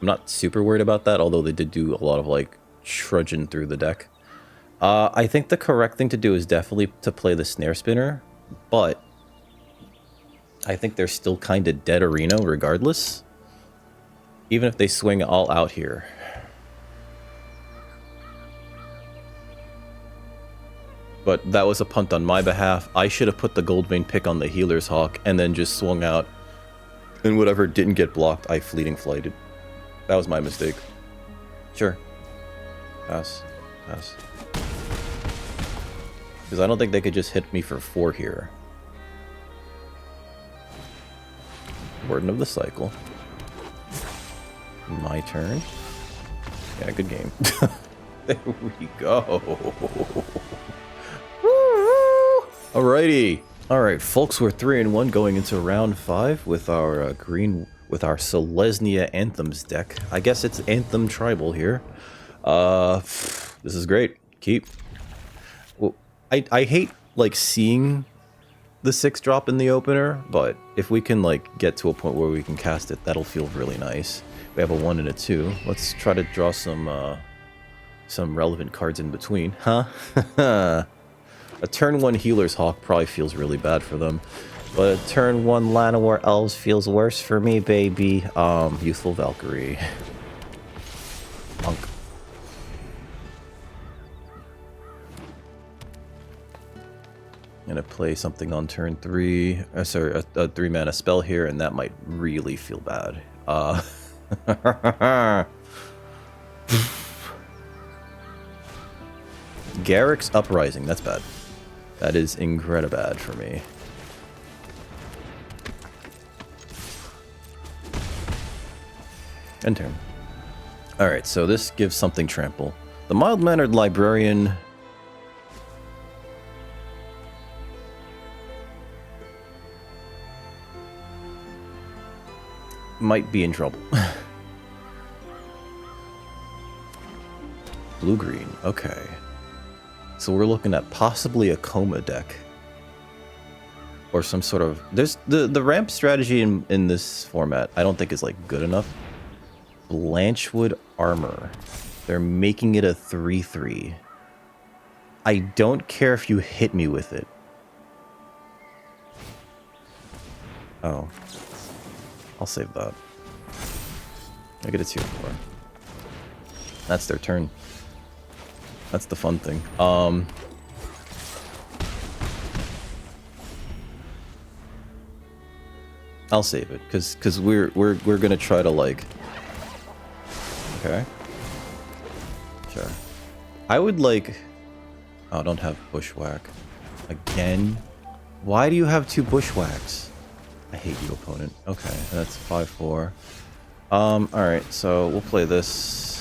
A: I'm not super worried about that, although they did do a lot of, like, trudging through the deck. I think the correct thing to do is definitely to play the Snare Spinner, but I think they're still kind of dead arena regardless, even if they swing all out here. But that was a punt on my behalf. I should have put the Goldmane pick on the Healer's Hawk and then just swung out. And whatever didn't get blocked, I Fleeting Flighted. That was my mistake. Sure. Pass. Pass. Because I don't think they could just hit me for 4 here. Warden of the Cycle. My turn. Yeah, good game. There we go. Alrighty. Alright, folks, we're 3-1 going into round 5 with our Selesnya Anthems deck. I guess it's Anthem Tribal here. This is great. Keep. Well, I hate, like, seeing the 6-drop in the opener, but if we can, like, get to a point where we can cast it, that'll feel really nice. We have a 1 and a 2. Let's try to draw some relevant cards in between. Huh? A turn 1 Healer's Hawk probably feels really bad for them. But a turn 1 Llanowar Elves feels worse for me, baby. Youthful Valkyrie. Punk. Gonna play something on turn 3. Sorry, a 3-mana spell here, and that might really feel bad. Garrick's Uprising, that's bad. That is incredibly bad for me. End turn. Alright, so this gives something trample. The mild-mannered librarian might be in trouble. Blue-green, okay. So we're looking at possibly a Coma deck. Or some sort of... There's the ramp strategy in this format I don't think is like good enough. Blanchwood Armor. They're making it a 3/3. I don't care if you hit me with it. Oh. I'll save that. I get a 2/4. That's their turn. That's the fun thing. I'll save it because we're gonna try to like. Okay. Sure. I would like. Oh, I don't have Bushwhack. Again. Why do you have 2 Bushwhacks? I hate you, opponent. Okay, that's 5/4. Alright, so we'll play this.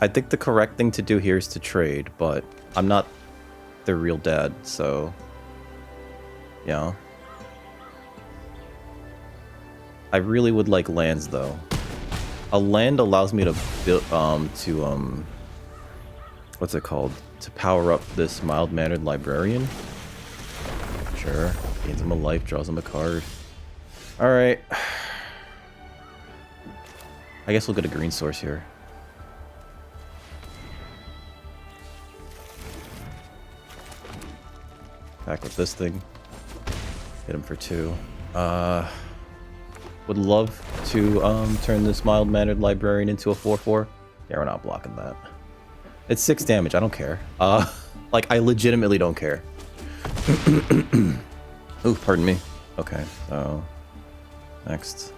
A: I think the correct thing to do here is to trade, but I'm not their real dad, so... Yeah. I really would like lands, though. A land allows me to build, what's it called? To power up this mild-mannered librarian. Sure. Gains him a life, draws him a card. Alright. I guess we'll get a green source here. Back with this thing. Hit him for 2. Would love to turn this mild-mannered librarian into a 4/4. Yeah, we're not blocking that. It's 6 damage. I don't care. Like, I legitimately don't care. Ooh, pardon me. Okay, so... Next.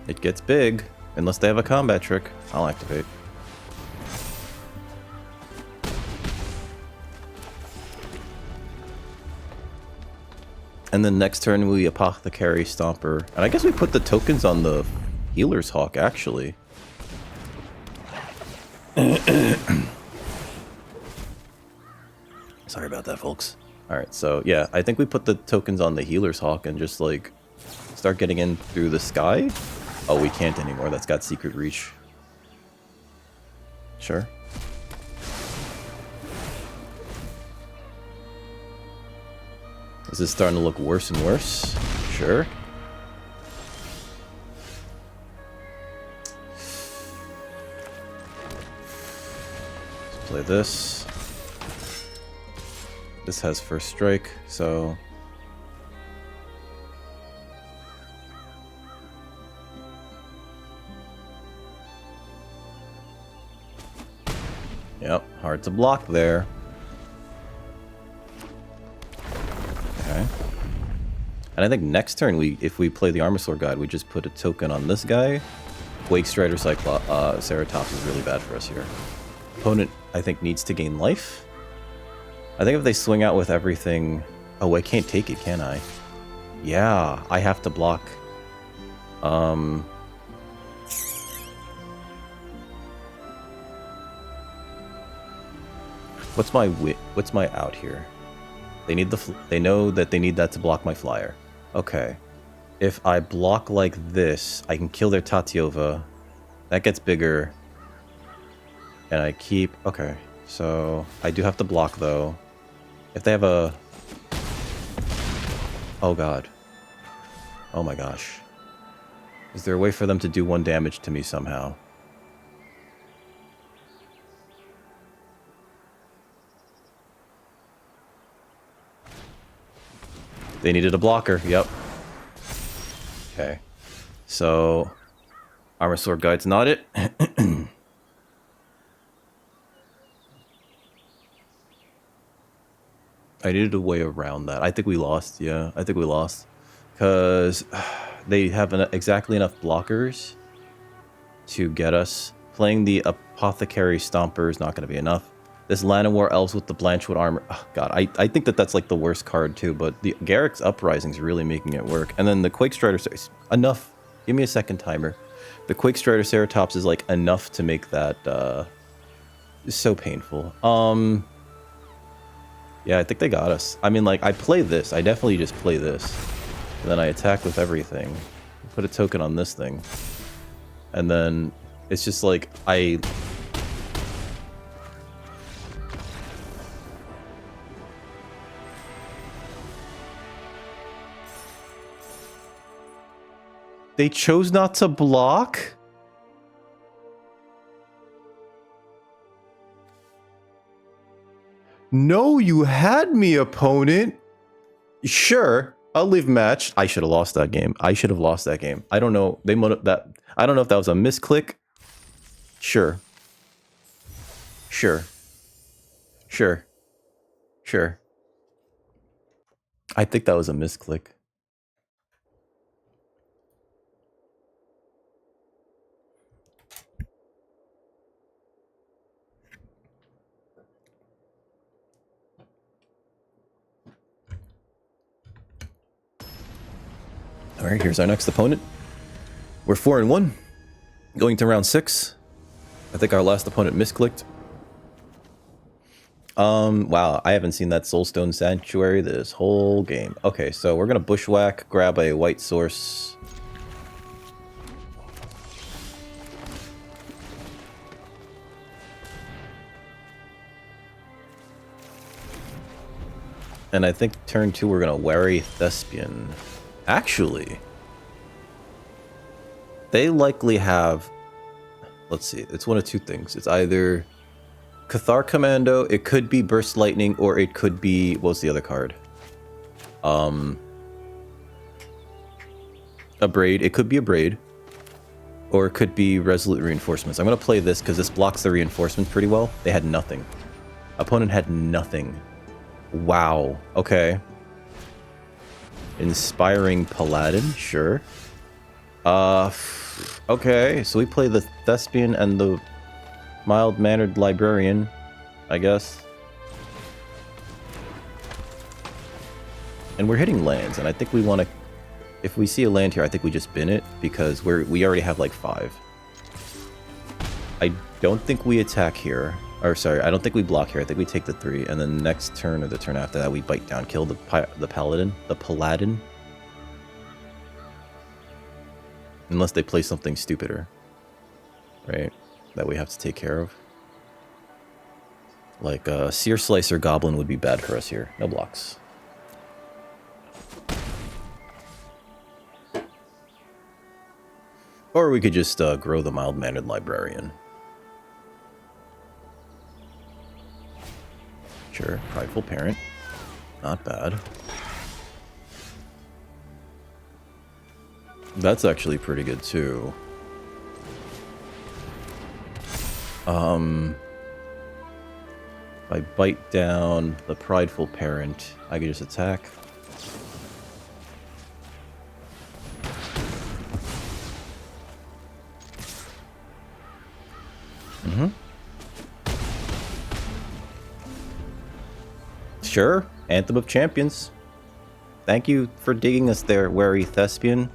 A: It gets big. Unless they have a combat trick. I'll activate. And then next turn we Apothecary Stomper. And I guess we put the tokens on the Healer's Hawk, actually. Sorry about that, folks. Alright, so yeah, I think we put the tokens on the Healer's Hawk and just like start getting in through the sky. Oh, we can't anymore. That's got Secret Reach. Sure. Is this starting to look worse and worse? Sure. Let's play this. This has first strike, so... Yep, hard to block there. Okay. And I think next turn, if we play the Armosaur Guide, we just put a token on this guy, Quake Strider Ceratops is really bad for us here. Opponent, I think, needs to gain life. I think if they swing out with everything... Oh, I can't take it, can I? Yeah, I have to block. What's my out here? They need they know that they need that to block my flyer. Okay. If I block like this, I can kill their Tatiova. That gets bigger. And I keep... Okay. So, I do have to block, though. If they have a... Oh, God. Oh, my gosh. Is there a way for them to do 1 damage to me somehow? They needed a blocker. Yep. Okay. So, Armor Sword Guide's not it. I needed a way around that. I think we lost. Yeah, I think we lost. Because they have exactly enough blockers to get us. Playing the Apothecary Stomper is not going to be enough. This Llanowar Elves with the Blanchwood Armor. Oh, God, I think that that's like the worst card too. But the Garruk's Uprising is really making it work. And then the Quake Strider... Enough. Give me a second timer. The Quake Strider Ceratops is like enough to make that so painful. Yeah, I think they got us. I mean, like, I play this. I definitely just play this. And then I attack with everything. Put a token on this thing. And then it's just like, They chose not to block? No, you had me, opponent. Sure, I'll leave match. I should have lost that game. I should have lost that game. I don't know. I don't know if that was a misclick. Sure. Sure. Sure. Sure. I think that was a misclick. All right, here's our next opponent. We're 4-1, going to round 6. I think our last opponent misclicked. Wow, I haven't seen that Soulstone Sanctuary this whole game. Okay, so we're gonna bushwhack, grab a white source. And I think turn 2 we're gonna Wary Thespian. Actually, they likely have... Let's see, it's one of 2 things. It's either Cathar Commando, it could be Burst Lightning, or it could be... What was the other card? A Braid. It could be a Braid. Or it could be Resolute Reinforcements. I'm going to play this because this blocks the reinforcements pretty well. They had nothing. Opponent had nothing. Wow. Okay. Inspiring Paladin, sure. Okay, so we play the Thespian and the Mild-Mannered Librarian, I guess. And we're hitting lands, and I think we want to... If we see a land here, I think we just bin it, because we already have like 5. I don't think we attack here. Or sorry, I don't think we block here. I think we take the 3, and then next turn or the turn after that, we bite down, kill the Paladin. The Paladin. Unless they play something stupider. Right? That we have to take care of. Like, Seer Slicer Goblin would be bad for us here. No blocks. Or we could just grow the Mild-Mannered Librarian. Sure, Prideful Parent. Not bad. That's actually pretty good too. If I bite down the Prideful Parent, I can just attack. Mm-hmm. Sure. Anthem of Champions. Thank you for digging us there, wary thespian.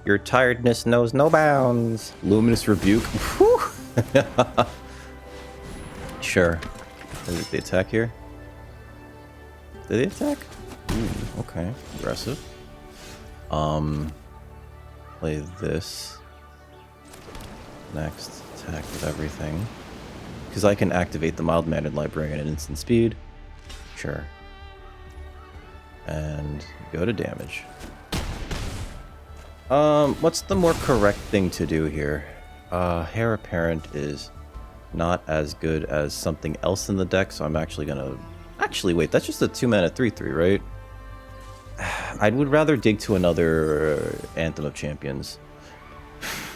A: Your tiredness knows no bounds. Luminous Rebuke. Sure. Is it the attack here? Did they attack? Ooh, okay. Aggressive. Play this. Next. Attack with everything. Because I can activate the mild-mannered librarian at instant speed. Sure. And go to damage. What's the more correct thing to do here? Heir Apparent is not as good as something else in the deck, so I'm actually gonna... Actually, wait, that's just a 2-mana 3/3, right? I would rather dig to another Anthem of Champions.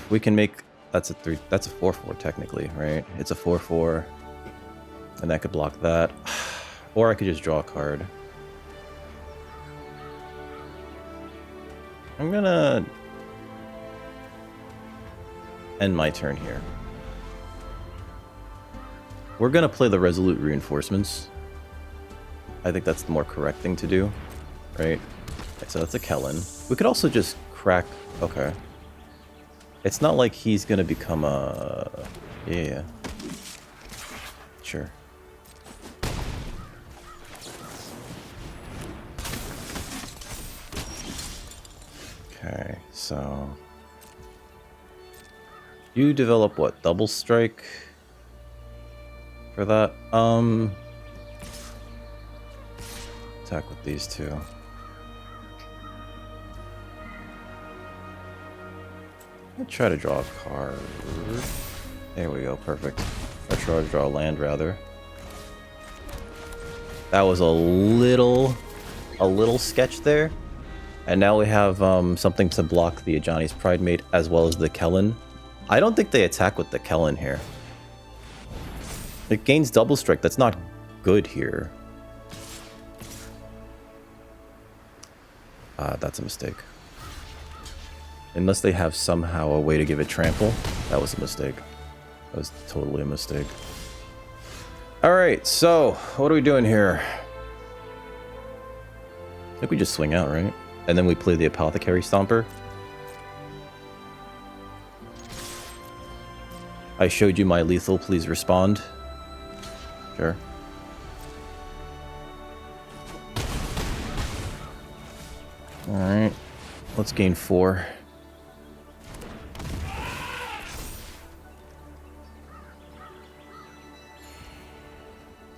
A: We can make... That's a 4/4 technically, right? It's a 4/4. And that could block that. Or I could just draw a card. I'm gonna end my turn here. We're gonna play the Resolute Reinforcements. I think that's the more correct thing to do, right? So that's a Kellen. We could also just crack... Okay. It's not like he's gonna become a... Yeah. Sure. Okay, so... You develop what? Double Strike? For that? Attack with these two. I'll try to draw a card. There we go, perfect. I'll try to draw a land, rather. That was a little sketch there. And now we have something to block the Ajani's Pridemate as well as the Kellen. I don't think they attack with the Kellen here. It gains double strike. That's not good here. That's a mistake. Unless they have somehow a way to give it trample. That was a mistake. That was totally a mistake. Alright, so what are we doing here? I think we just swing out, right? And then we play the Apothecary Stomper. I showed you my lethal, please respond. Sure. Alright. Let's gain 4.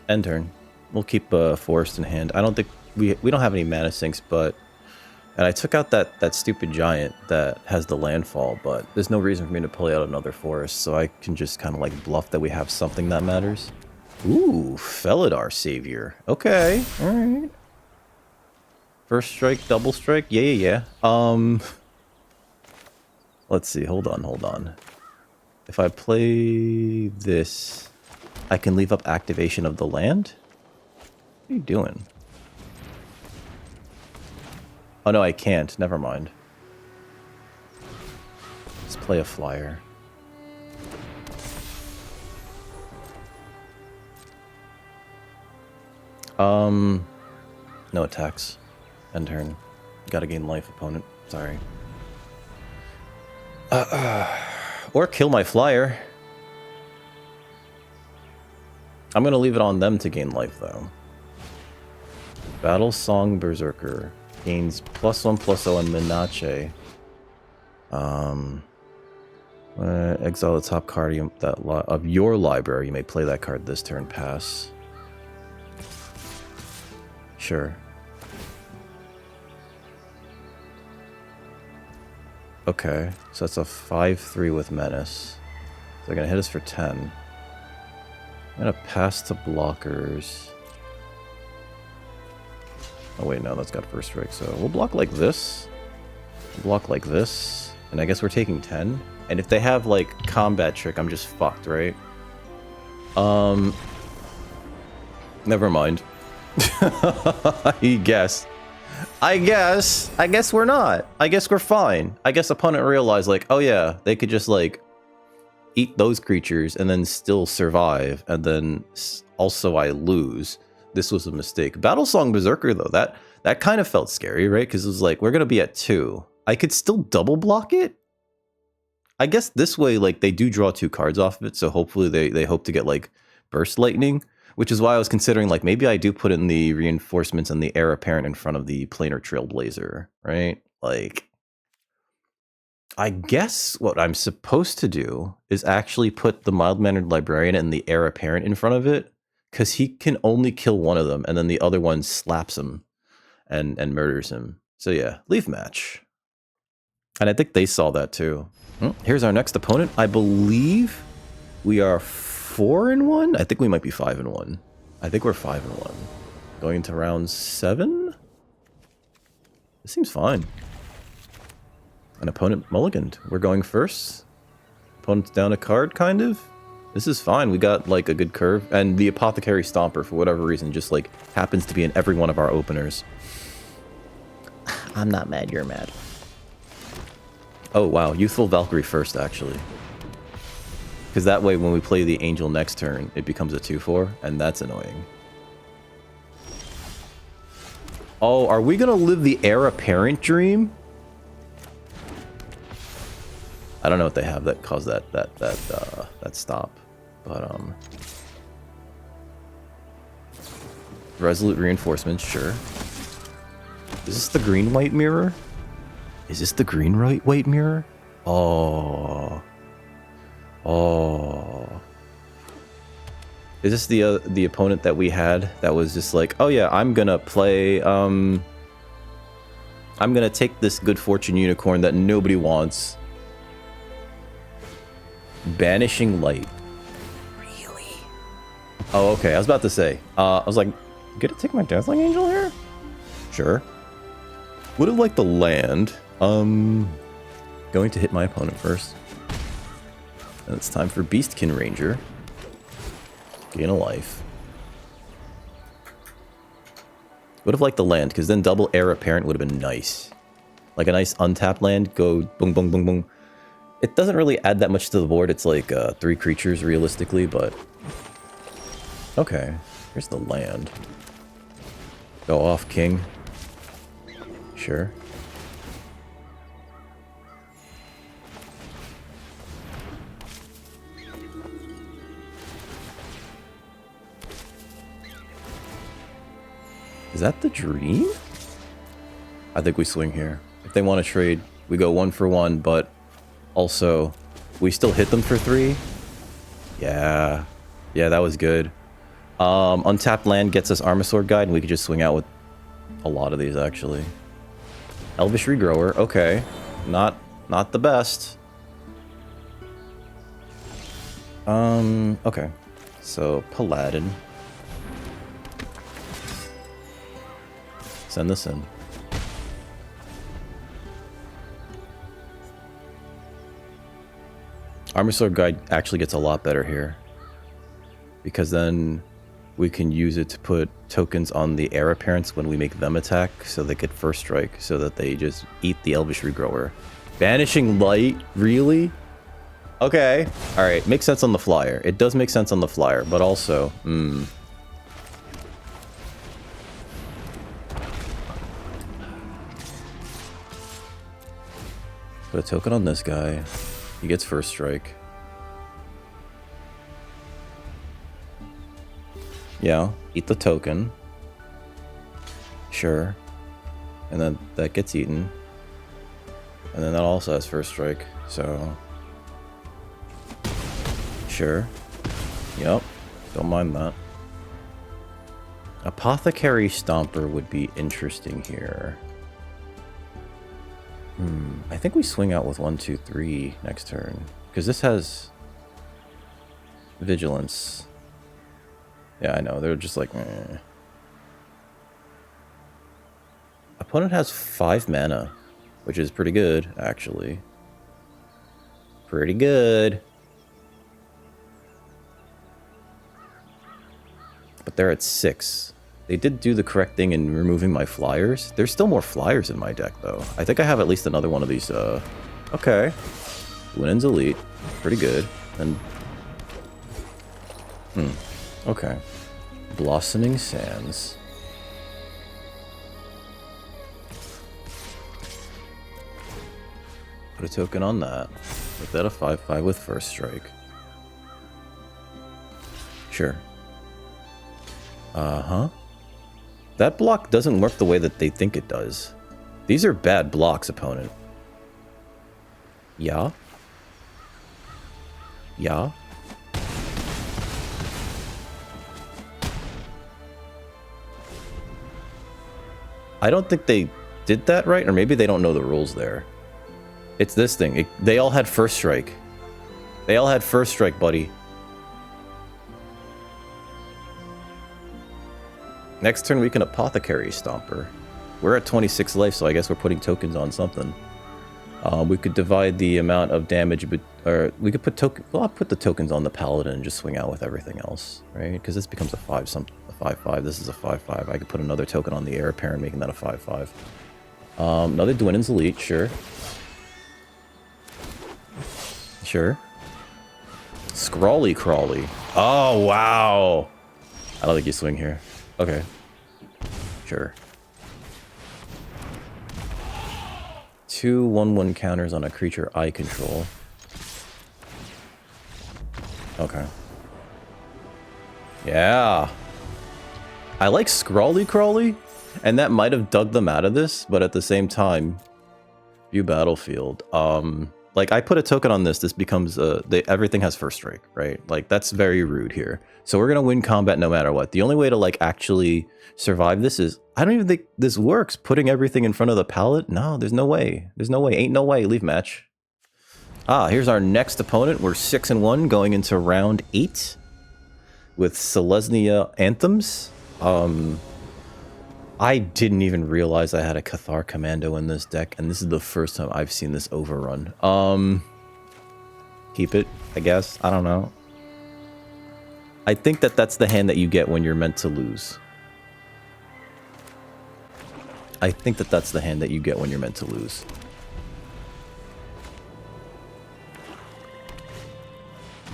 A: End turn. We'll keep Forest in hand. I don't think... We don't have any mana sinks, but... And I took out that stupid giant that has the landfall, but there's no reason for me to play out another forest, so I can just kind of like bluff that we have something that matters. Ooh, Felidar Savior. Okay, alright. First strike, double strike? Yeah. Let's see, hold on. If I play this, I can leave up activation of the land? What are you doing? Oh no, I can't. Never mind. Let's play a flyer. No attacks. End turn. Gotta gain life, opponent. Sorry. Or kill my flyer. I'm gonna leave it on them to gain life, though. Battle Song Berserker. Gains +1/+0 and Minache. Exile the top card of your library. You may play that card this turn. Pass. Sure. Okay, so that's a 5/3 with Menace. So they're gonna hit us for 10. I'm gonna pass to blockers. Oh wait, no, that's got first strike, so we'll block like this. Block like this. And I guess we're taking 10. And if they have, like, combat trick, I'm just fucked, right? Never mind. I guess we're not. I guess we're fine. I guess opponent realized, like, oh yeah, they could just, like, eat those creatures and then still survive, and then also I lose. This was a mistake. Battlesong Berserker, though, that kind of felt scary, right? Because it was like, we're going to be at 2. I could still double block it? I guess this way, like, they do draw 2 cards off of it, so hopefully they hope to get, like, Burst Lightning, which is why I was considering, like, maybe I do put in the reinforcements and the Heir Apparent in front of the Planar Trailblazer, right? Like, I guess what I'm supposed to do is actually put the Mild-Mannered Librarian and the Heir Apparent in front of it, because he can only kill one of them, and then the other one slaps him and murders him. So yeah, Leaf Match. And I think they saw that too. Here's our next opponent. I believe we are 4-1? I think we might be 5-1. I think we're 5-1. Going into round 7? This seems fine. An opponent mulliganed. We're going first. Opponent's down a card, kind of. This is fine. We got, like, a good curve. And the Apothecary Stomper, for whatever reason, just, like, happens to be in every one of our openers. I'm not mad, you're mad. Oh, wow. Youthful Valkyrie first, actually. Because that way, when we play the Angel next turn, it becomes a 2-4, and that's annoying. Oh, are we gonna live the Heir Apparent dream? I don't know what they have that caused that stop, but Resolute Reinforcements, sure. Is this the green-white mirror? Is this the green-white mirror? Oh. Oh. Is this the opponent that we had that was just like, oh yeah, I'm gonna play, I'm gonna take this Good Fortune Unicorn that nobody wants. Banishing Light. Really? Oh, okay. I was about to say. I was like, gonna take my Deathling Angel here? Sure. Would have liked the land. Going to hit my opponent first. And it's time for Beastkin Ranger. Gain a life. Would have liked the land, because then double Heir Apparent would have been nice. Like a nice untapped land, go boom, boom, boom, boom. It doesn't really add that much to the board. It's like 3 creatures realistically, but... Okay, here's the land. Go off, king. Sure. Is that the dream? I think we swing here. If they want to trade, we go 1 for 1, but also, we still hit them for 3. Yeah. Yeah, that was good. Untapped land gets us Armor Sword Guide, and we could just swing out with a lot of these, actually. Elvish Regrower, okay. Not the best. Okay. So, Paladin. Send this in. Armor Sword Guide actually gets a lot better here. Because then we can use it to put tokens on the Heir Apparents when we make them attack, so they get first strike, so that they just eat the Elvish Regrower. Banishing Light? Really? Okay. Alright, makes sense on the flyer. It does make sense on the flyer, but also, Put a token on this guy. He gets first strike. Yeah, eat the token. Sure. And then that gets eaten. And then that also has first strike, so... Sure. Yep, don't mind that. Apothecary Stomper would be interesting here. I think we swing out with 1, 2, 3 next turn. Because this has... Vigilance. Yeah, I know, they're just like, eh. Opponent has 5 mana, which is pretty good, actually. Pretty good. But they're at 6. They did do the correct thing in removing my flyers. There's still more flyers in my deck, though. I think I have at least another one of these, Okay. Lunin's Elite. Pretty good. And okay. Blossoming Sands. Put a token on that. Make that a 5/5 with first strike. Sure. Uh-huh. That block doesn't work the way that they think it does. These are bad blocks, opponent. Yeah? Yeah? I don't think they did that right, or maybe they don't know the rules there. It's this thing. They all had first strike. They all had first strike, buddy. Next turn we can Apothecary Stomper. We're at 26 life, so I guess we're putting tokens on something. We could divide the amount of damage, or we could put well, I'll put the tokens on the Paladin and just swing out with everything else, right? Because this becomes a 5/5. This is a 5/5. I could put another token on the Heir Apparent, making that a 5/5. Another Dwenn's Elite, sure. Sure. Scrawly Crawly. Oh, wow. I don't think you swing here. Okay. Sure. 2 1/1 counters on a creature I control. Okay. Yeah. I like Scrawly Crawly, and that might have dug them out of this, but at the same time, view battlefield. Like, I put a token on this, this becomes, everything has first strike, right? Like, that's very rude here. So we're gonna win combat no matter what. The only way to, like, actually survive this is, I don't even think this works. Putting everything in front of the palette? No, there's no way. There's no way. Ain't no way. Leave match. Ah, here's our next opponent. We're 6-1 going into round 8 with Selesnya Anthems. I didn't even realize I had a Cathar Commando in this deck, and this is the first time I've seen this overrun. Keep it, I guess. I don't know. I think that that's the hand that you get when you're meant to lose. I think that that's the hand that you get when you're meant to lose.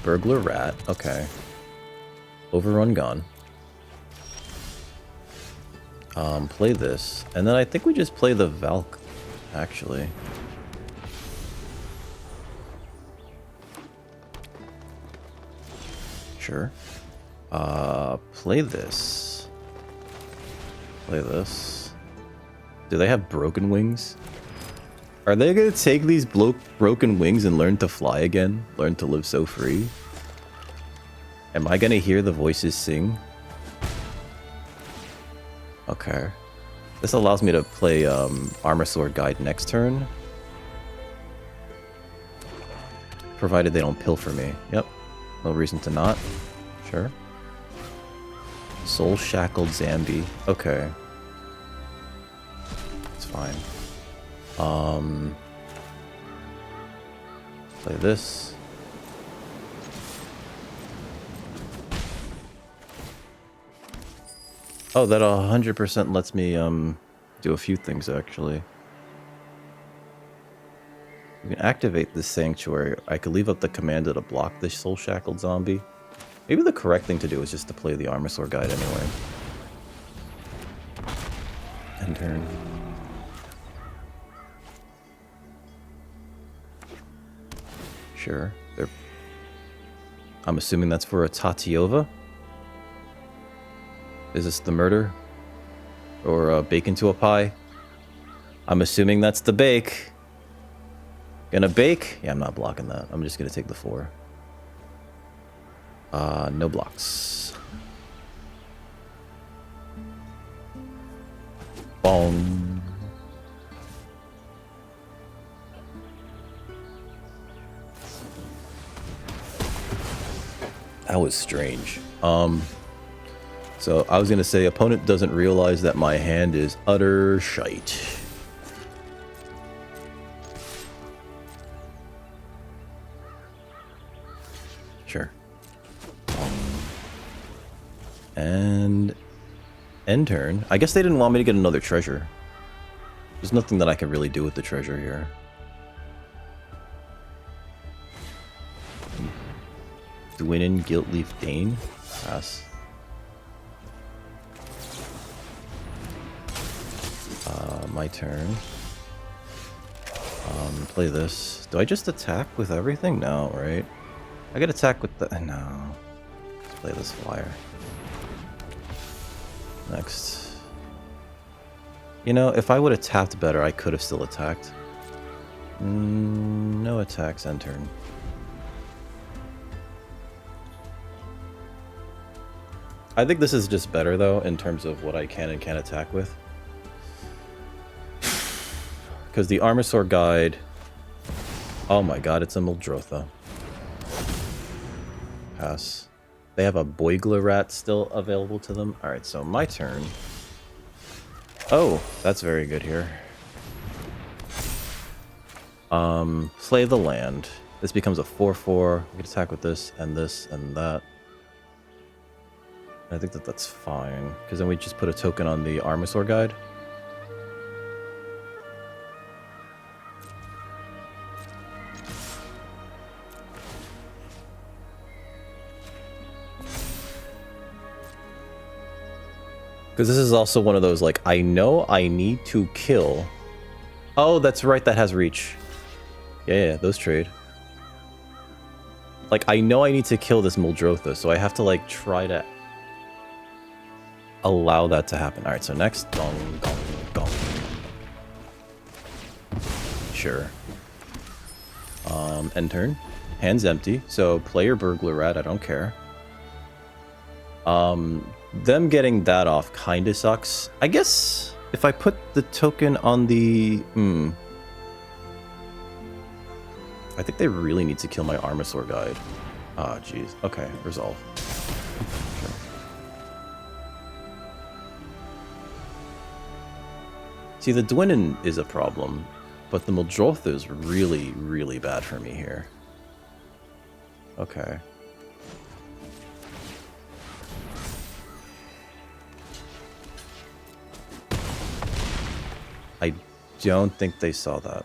A: Burglar Rat, okay. Overrun gone. Play this, and then I think we just play the Valk, actually. Sure. Play this. Play this. Do they have broken wings? Are they gonna take these broken wings and learn to fly again? Learn to live so free? Am I gonna hear the voices sing? Okay. This allows me to play Armor Sword Guide next turn. Provided they don't pilfer me. Yep. No reason to not. Sure. Soul Shackled Zambi. Okay. It's fine. Play this. Oh, that 100% lets me do a few things, actually. We can activate this Sanctuary. I could leave up the commander to block this Soul Shackled Zombie. Maybe the correct thing to do is just to play the Armor Sword Guide anyway. End turn. Sure. I'm assuming that's for a Tatiova. Is this the murder? Or a bake into a pie? I'm assuming that's the bake. Gonna bake? Yeah, I'm not blocking that. I'm just gonna take the 4. No blocks. Boom. That was strange. So I was gonna say, opponent doesn't realize that my hand is utter shite. Sure. And end turn. I guess they didn't want me to get another treasure. There's nothing that I can really do with the treasure here. Dwinin, Guiltleaf, Dane. Pass. My turn. Play this. Do I just attack with everything? No, right? I could attack with the... No. Let's play this flyer. Next. You know, if I would have tapped better, I could have still attacked. No attacks, end turn. I think this is just better, though, in terms of what I can and can't attack with. Because the Armosaur Guide... Oh my god, it's a Muldrotha. Pass. They have a Boigler Rat still available to them. Alright, so my turn. Oh, that's very good here. Play the land. This becomes a 4/4. We can attack with this and that. I think that's fine, because then we just put a token on the Armosaur Guide. Because this is also one of those, like, I know I need to kill. Oh, that's right, that has reach. Yeah, those trade. Like, I know I need to kill this Muldrotha, so I have to, like, try to allow that to happen. Alright, so next. Gong, gong, gong. Sure. End turn. Hand's empty, so play your Burglar Rat, I don't care. Them getting that off kinda sucks. I guess if I put the token on the... I think they really need to kill my Armosaur Guide. Ah, jeez. Okay, resolve. Sure. See, the Dwinin is a problem, but the Muldrotha is really, really bad for me here. Okay. I don't think they saw that.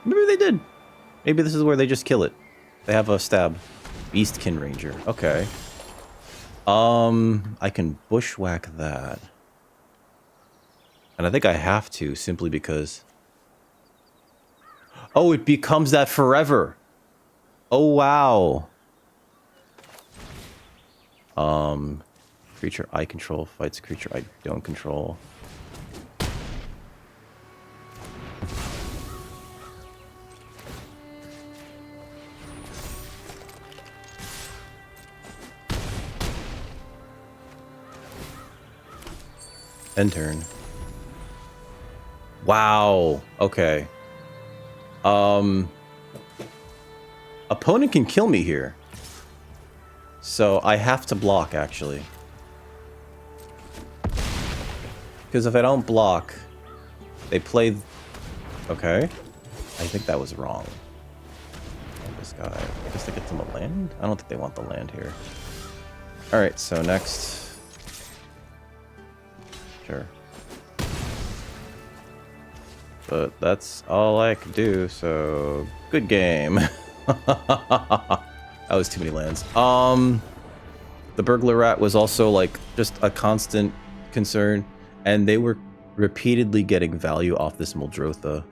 A: Maybe they did. Maybe this is where they just kill it. They have a stab. Beastkin Ranger. Okay. I can bushwhack that. And I think I have to, simply because... Oh, it becomes that forever! Oh, wow! Creature I control fights a creature I don't control. End turn. Wow. Okay. Opponent can kill me here. So I have to block, actually. Because if I don't block, they play... Okay. I think that was wrong. Oh, this guy... I guess they get them a land? I don't think they want the land here. Alright, so next... Sure. But that's all I can do, so... Good game. That was too many lands. The Burglar Rat was also, like, just a constant concern. And they were repeatedly getting value off this Muldrotha.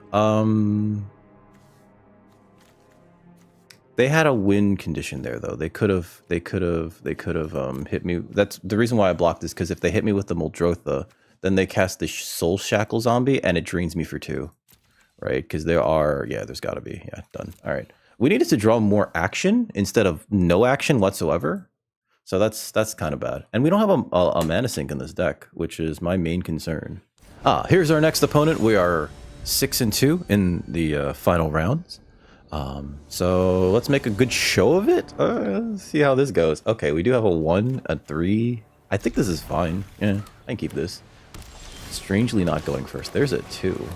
A: They had a win condition there, though. They could have hit me. That's the reason why I blocked this, because if they hit me with the Muldrotha, then they cast the Soul Shackle zombie, and it drains me for 2. Right? Because there are... Yeah, there's got to be. Yeah, done. All right. We needed to draw more action instead of no action whatsoever. So that's kind of bad. And we don't have a mana sink in this deck, which is my main concern. Here's our next opponent. We are 6-2 in the final rounds. So let's make a good show of it. Let's see how this goes. Okay, we do have a 1, a 3. I think this is fine. Yeah, I can keep this. Strangely not going first. There's a 2.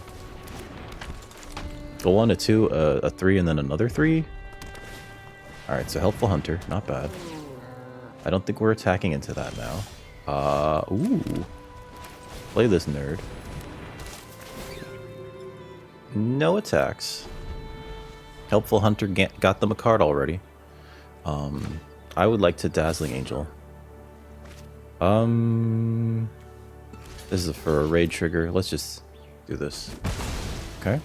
A: Go on, a 2, a 3, and then another 3. Alright, so Helpful Hunter. Not bad. I don't think we're attacking into that now. Ooh. Play this nerd. No attacks. Helpful Hunter got them a card already. I would like to Dazzling Angel. This is for a raid trigger. Let's just do this. Okay.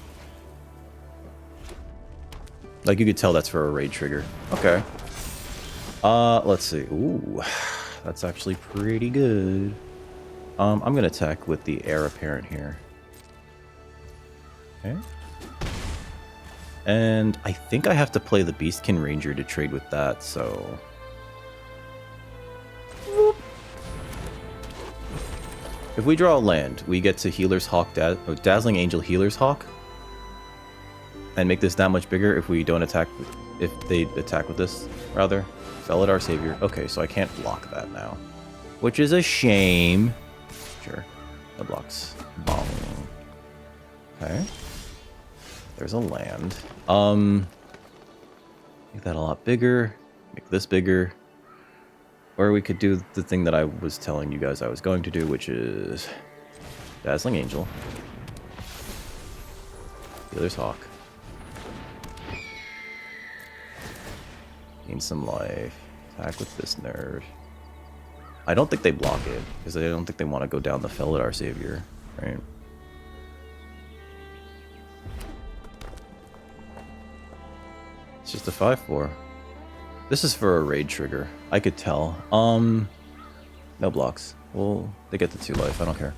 A: Like, you could tell that's for a raid trigger. Okay. Let's see. Ooh, that's actually pretty good. I'm gonna attack with the Heir Apparent here. Okay. And I think I have to play the Beastkin Ranger to trade with that, so... If we draw a land, we get to Healer's Hawk, Dazzling Angel Healer's Hawk, and make this that much bigger if we don't attack, if they attack with this, rather. Felidar Savior. Okay, so I can't block that now, which is a shame. Sure, that blocks. Bong. Okay. There's a land. Make that a lot bigger. Make this bigger. Or we could do the thing that I was telling you guys I was going to do, which is Dazzling Angel. Healer's Hawk. Gain some life. Attack with this nerve. I don't think they block it, because I don't think they want to go down the Felidar Savior, right? It's just a 5/4. This is for a raid trigger. I could tell. No blocks. Well, they get the 2 life. I don't care.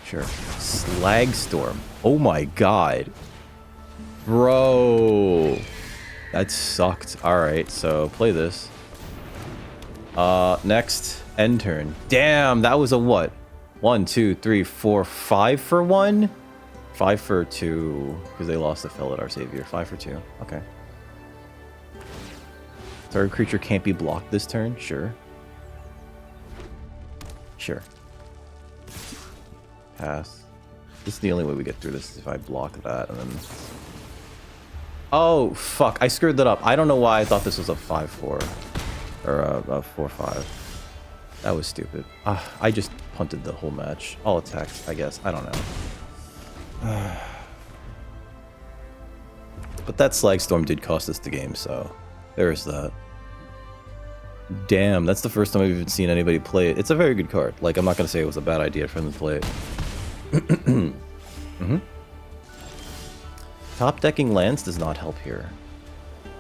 A: Sure. Slagstorm. Oh my god. Bro. That sucked. Alright, so play this. Next. End turn. Damn, that was a what? 1, 2, 3, 4, 5 for 1? 5 for 2, because they lost the Felidar Savior. 5 for 2. Okay. Target creature can't be blocked this turn? Sure. Sure. Pass. This is the only way we get through this, is if I block that and then... Oh, fuck. I screwed that up. I don't know why I thought this was a 5/4. Or a 4/5. That was stupid. I just punted the whole match. All attacks, I guess. I don't know. But that Slagstorm did cost us the game, so there's that. Damn, that's the first time I've even seen anybody play it. It's a very good card. Like, I'm not going to say it was a bad idea for them to play it. Top decking lands does not help here.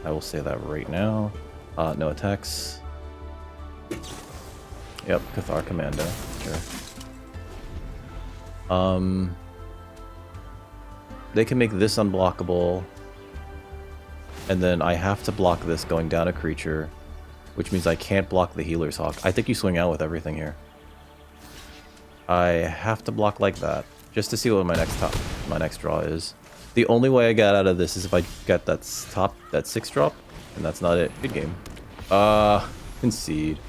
A: I will say that right now. No attacks. Yep, Cathar Commando. Sure. They can make this unblockable. And then I have to block this going down a creature, which means I can't block the Healer's Hawk. I think you swing out with everything here. I have to block like that, just to see what my next draw is. The only way I get out of this is if I get that 6 drop, and that's not it. Good game. Concede.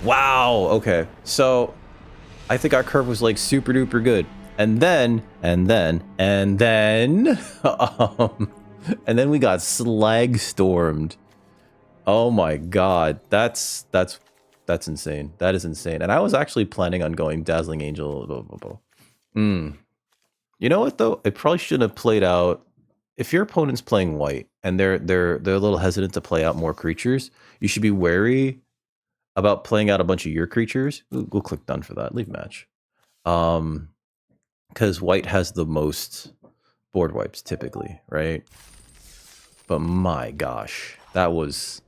A: Wow, okay. So, I think our curve was like super duper good. And then, and then we got Slagstormed. Oh my god, that's insane. That is insane. And I was actually planning on going Dazzling Angel. You know what though? It probably shouldn't have played out. If your opponent's playing white and they're a little hesitant to play out more creatures, you should be wary about playing out a bunch of your creatures. We'll click done for that. Leave match. Because white has the most board wipes typically, right? But my gosh, that was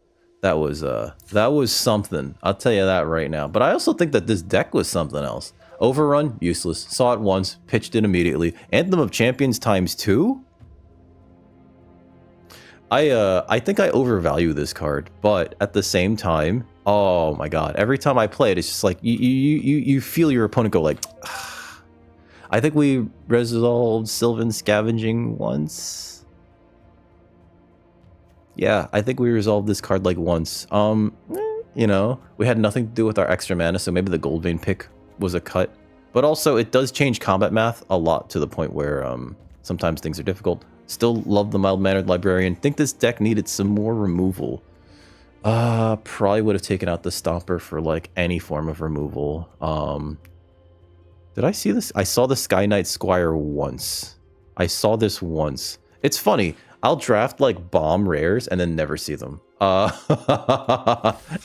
A: something. I'll tell you that right now. But I also think that this deck was something else. Overrun, useless. Saw it once, pitched it immediately. Anthem of Champions ×2. I think I overvalue this card, but at the same time, oh my god, every time I play it, it's just like you feel your opponent go like. I think we resolved Sylvan Scavenging once. Yeah, I think we resolved this card like once. You know, we had nothing to do with our extra mana, so maybe the Gold Vein pick was a cut. But also, it does change combat math a lot to the point where sometimes things are difficult. Still love the Mild-Mannered Librarian. Think this deck needed some more removal. Probably would have taken out the Stomper for like any form of removal. Did I see this? I saw the Sky Knight Squire once. I saw this once. It's funny. I'll draft like bomb rares and then never see them.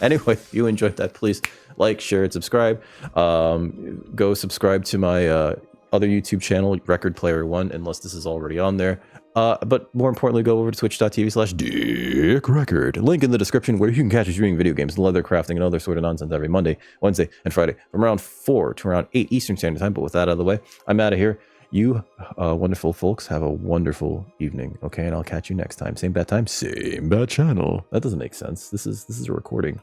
A: Anyway, if you enjoyed that, please like, share, and subscribe. Go subscribe to my other YouTube channel, Record Player 1, unless this is already on there. But more importantly, go over to twitch.tv/DickRecord. Link in the description where you can catch us streaming video games, leather crafting, and other sort of nonsense every Monday, Wednesday, and Friday from around 4 to around 8 Eastern Standard Time. But with that out of the way, I'm out of here. You wonderful folks have a wonderful evening, okay? And I'll catch you next time. Same bad time, same bad channel. That doesn't make sense. This is a recording.